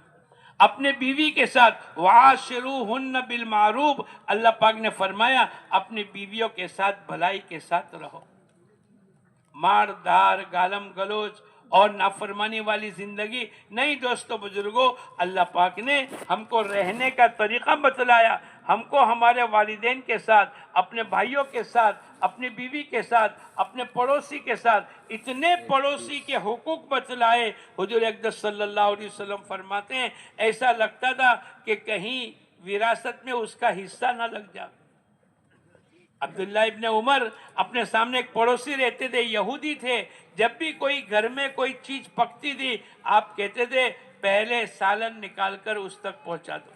اپنے بیوی کے ساتھ وعاشروہن بالمعروف، اللہ پاک نے فرمایا اپنی بیویوں کے ساتھ بھلائی کے ساتھ رہو۔ مار دار، گالم گلوچ اور نافرمانی والی زندگی نہیں دوستو بزرگوں، اللہ پاک نے ہم کو رہنے کا طریقہ بتلایا، ہم کو ہمارے والدین کے ساتھ، اپنے بھائیوں کے ساتھ، اپنی بیوی کے ساتھ، اپنے پڑوسی کے ساتھ اتنے پڑوسی کے حقوق بتلائے۔ حضور اقدس صلی اللہ علیہ وسلم فرماتے ہیں ایسا لگتا تھا کہ کہیں وراثت میں اس کا حصہ نہ لگ جائے۔ عبداللہ ابن عمر اپنے سامنے ایک پڑوسی رہتے تھے، یہودی تھے، جب بھی کوئی گھر میں کوئی چیز پکتی تھی آپ کہتے تھے پہلے سالن نکال کر اس تک پہنچا دو۔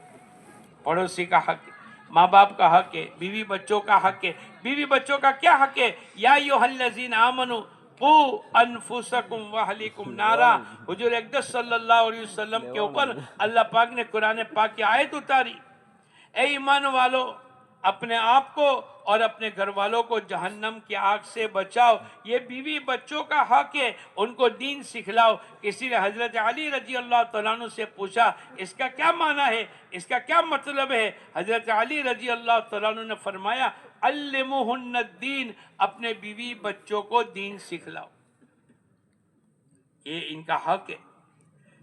پڑوسی کا حق ہے، ماں باپ کا حق ہے، بیوی بچوں کا حق ہے۔ بیوی بچوں کا کیا حق ہے؟ یا ایھا الذین آمنوا قوا انفسکم واہلیکم نارا، حضور اقدس صلی اللہ علیہ وسلم کے اوپر اللہ پاک نے قرآن پاک کی آیت اتاری، اے ایمان والو اپنے آپ کو اور اپنے گھر والوں کو جہنم کی آگ سے بچاؤ۔ یہ بیوی بچوں کا حق ہے، ان کو دین سکھلاؤ۔ کسی نے حضرت علی رضی اللہ تعالیٰ عنہ سے پوچھا اس کا کیا معنی ہے، اس کا کیا مطلب ہے؟ حضرت علی رضی اللہ تعالیٰ عنہ نے فرمایا علموہن الدین، اپنے بیوی بچوں کو دین سکھلاؤ، یہ ان کا حق ہے۔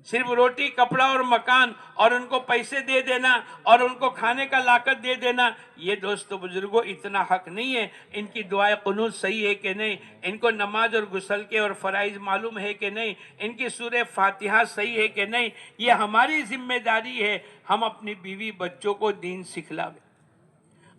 صرف روٹی کپڑا اور مکان اور ان کو پیسے دے دینا اور ان کو کھانے کا لاقت دے دینا، یہ دوستو بزرگوں اتنا حق نہیں ہے۔ ان کی دعائے قنوت صحیح ہے کہ نہیں، ان کو نماز اور غسل کے اور فرائض معلوم ہے کہ نہیں، ان کی سورہ فاتحہ صحیح ہے کہ نہیں، یہ ہماری ذمہ داری ہے ہم اپنی بیوی بچوں کو دین سکھلاویں۔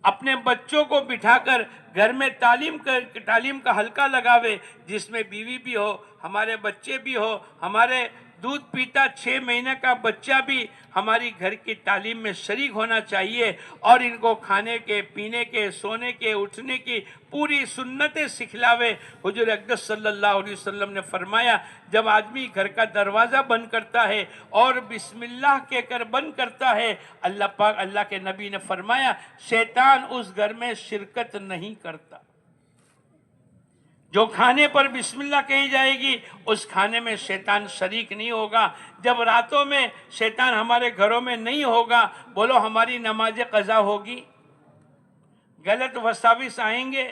اپنے بچوں کو بٹھا کر گھر میں تعلیم کا حلقہ لگاوے، جس میں بیوی بھی ہو، ہمارے بچے بھی ہو، ہمارے دودھ پیتا 6 مہینے کا بچہ بھی ہماری گھر کی تعلیم میں شریک ہونا چاہیے، اور ان کو کھانے کے، پینے کے، سونے کے، اٹھنے کی پوری سنتیں سکھلاوے۔ حضور اقدس صلی اللہ علیہ وسلم نے فرمایا جب آدمی گھر کا دروازہ بند کرتا ہے اور بسم اللہ کہہ کر بند کرتا ہے، اللہ کے نبی نے فرمایا شیطان اس گھر میں شرکت نہیں کرتا۔ جو کھانے پر بسم اللہ کہی جائے گی اس کھانے میں شیطان شریک نہیں ہوگا۔ جب راتوں میں شیطان ہمارے گھروں میں نہیں ہوگا، بولو ہماری نماز قضا ہوگی؟ غلط وساوس آئیں گے،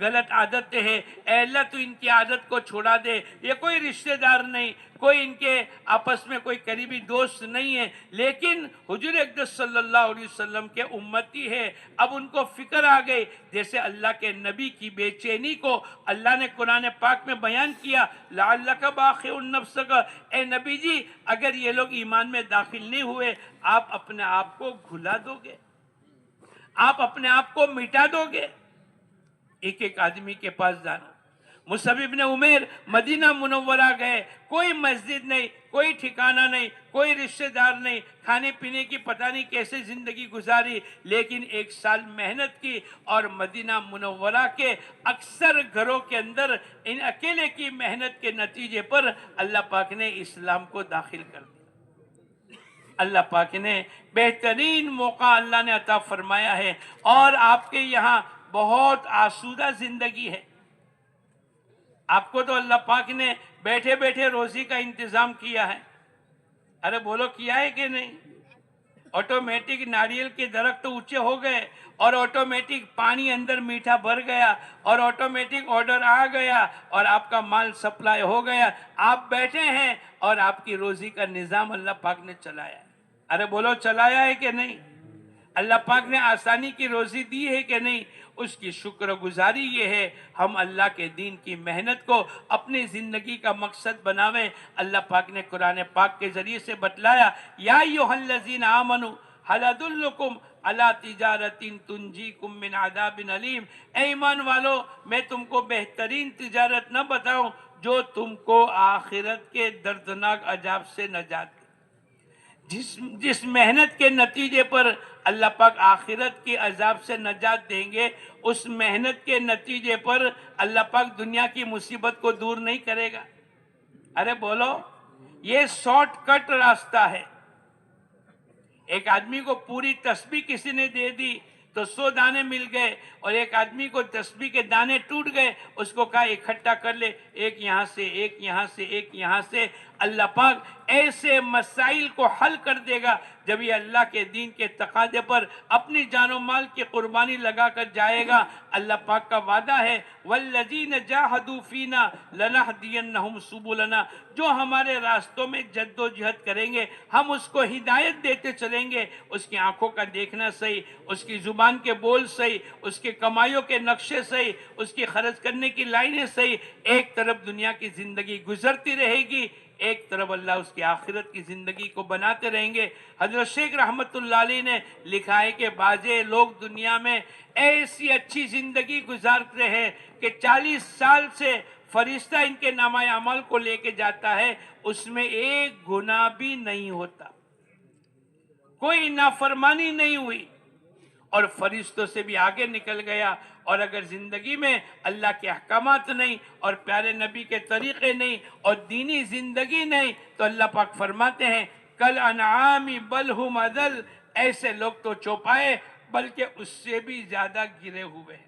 غلط عادتیں ہیں، اے اللہ تو ان کی عادت کو چھوڑا دے. یہ کوئی رشتہ دار نہیں، کوئی ان کے آپس میں کوئی قریبی دوست نہیں ہے، لیکن حضور اقدس صلی اللہ علیہ وسلم کے امتی ہے. اب ان کو فکر آ گئی، جیسے اللہ کے نبی کی بے چینی کو اللہ نے قرآن پاک میں بیان کیا، لعلک باخع نفسک، اے نبی جی اگر یہ لوگ ایمان میں داخل نہیں ہوئے آپ اپنے آپ کو گھلا دو گے، آپ اپنے آپ کو مٹا دو گے. ایک ایک آدمی کے پاس جانا. مصعب ابن عمیر مدینہ منورہ گئے، کوئی مسجد نہیں، کوئی ٹھکانہ نہیں، کوئی رشتہ دار نہیں، کھانے پینے کی پتہ نہیں کیسے زندگی گزاری، لیکن 1 سال محنت کی اور مدینہ منورہ کے اکثر گھروں کے اندر ان اکیلے کی محنت کے نتیجے پر اللہ پاک نے اسلام کو داخل کر دیا. اللہ پاک نے بہترین موقع اللہ نے عطا فرمایا ہے، اور آپ کے یہاں بہت آسودہ زندگی ہے. آپ کو تو اللہ پاک نے بیٹھے بیٹھے روزی کا انتظام کیا ہے. ارے بولو کیا ہے کہ نہیں؟ آٹومیٹک ناریل کے درخت اونچے ہو گئے، اور آٹومیٹک پانی اندر میٹھا بھر گیا، اور آٹومیٹک آرڈر آ گیا، اور آپ کا مال سپلائی ہو گیا. آپ بیٹھے ہیں اور آپ کی روزی کا نظام اللہ پاک نے چلایا ہے. ارے بولو چلایا ہے کہ نہیں؟ اللہ پاک نے آسانی کی روزی دی ہے کہ نہیں؟ اس کی شکر گزاری یہ ہے ہم اللہ کے دین کی محنت کو اپنی زندگی کا مقصد بناویں. اللہ پاک نے قرآن پاک کے ذریعے سے بتلایا، یا ایھا الذین آمنوا ھل ادلکم علی تجارۃ تنجیکم من عذاب علیم. اے ایمان والو میں تم کو بہترین تجارت نہ بتاؤں جو تم کو آخرت کے دردناک عذاب سے نجات دے. جس محنت کے نتیجے پر اللہ پاک آخرت کے عذاب سے نجات دیں گے، اس محنت کے نتیجے پر اللہ پاک دنیا کی مصیبت کو دور نہیں کرے گا. ارے بولو، یہ شارٹ کٹ راستہ ہے. ایک آدمی کو پوری تسبیح کسی نے دے دی تو 100 دانے مل گئے، اور ایک آدمی کو تسبیح کے دانے ٹوٹ گئے، اس کو کہا اکٹھا کر لے، ایک یہاں سے، ایک یہاں سے، ایک یہاں سے. اللہ پاک ایسے مسائل کو حل کر دے گا جب یہ اللہ کے دین کے تقاضے پر اپنی جان و مال کی قربانی لگا کر جائے گا. اللہ پاک کا وعدہ ہے والذین جاہدوا فینا لنہدینہم سبلنا. جو ہمارے راستوں میں جد و جہد کریں گے ہم اس کو ہدایت دیتے چلیں گے. اس کی آنکھوں کا دیکھنا صحیح، اس کی زبان کے بول صحیح، اس کے کمائیوں کے نقشے صحیح، اس کی خرچ کرنے کی لائنیں صحیح. ایک طرف دنیا کی زندگی گزرتی رہے گی، ایک طرف اللہ اس کی آخرت کی زندگی کو بناتے رہیں گے. حضرت شیخ رحمت اللہ علیہ نے لکھا ہے کہ بعضے لوگ دنیا میں ایسی اچھی زندگی گزارتے ہیں کہ 40 سال سے فرشتہ ان کے نامہ اعمال کو لے کے جاتا ہے، اس میں ایک گناہ بھی نہیں ہوتا، کوئی نافرمانی نہیں ہوئی، اور فرشتوں سے بھی آگے نکل گیا. اور اگر زندگی میں اللہ کے احکامات نہیں اور پیارے نبی کے طریقے نہیں اور دینی زندگی نہیں تو اللہ پاک فرماتے ہیں کل انعام بل ہم اضل. ایسے لوگ تو چوپائے بلکہ اس سے بھی زیادہ گرے ہوئے ہیں.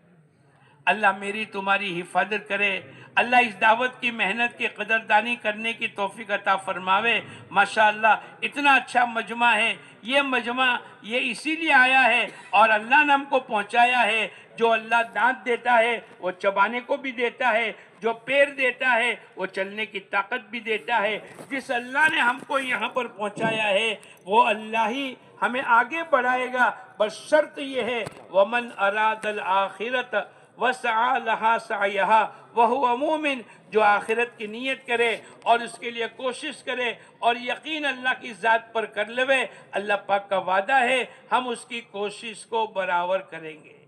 اللہ میری تمہاری حفاظت کرے. اللہ اس دعوت کی محنت کی قدردانی کرنے کی توفیق عطا فرماوے. ماشاءاللہ اتنا اچھا مجمع ہے. یہ مجمع یہ اسی لیے آیا ہے اور اللہ نے ہم کو پہنچایا ہے. جو اللہ دانت دیتا ہے وہ چبانے کو بھی دیتا ہے، جو پیر دیتا ہے وہ چلنے کی طاقت بھی دیتا ہے. جس اللہ نے ہم کو یہاں پر پہنچایا ہے وہ اللہ ہی ہمیں آگے بڑھائے گا. بس شرط یہ ہے وَمَنْ أَرَادَ الْآخِرَةَ وَسَعَى لَهَا سَعْيَهَا وَهُوَ مُؤْمِنٌ. جو آخرت کی نیت کرے اور اس کے لیے کوشش کرے اور یقین اللہ کی ذات پر کر لے، اللہ پاک کا وعدہ ہے ہم اس کی کوشش کو برابر کریں گے.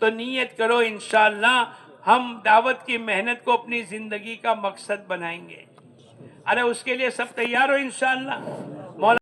تو نیت کرو انشاءاللہ ہم دعوت کی محنت کو اپنی زندگی کا مقصد بنائیں گے. ارے اس کے لیے سب تیار ہو انشاءاللہ؟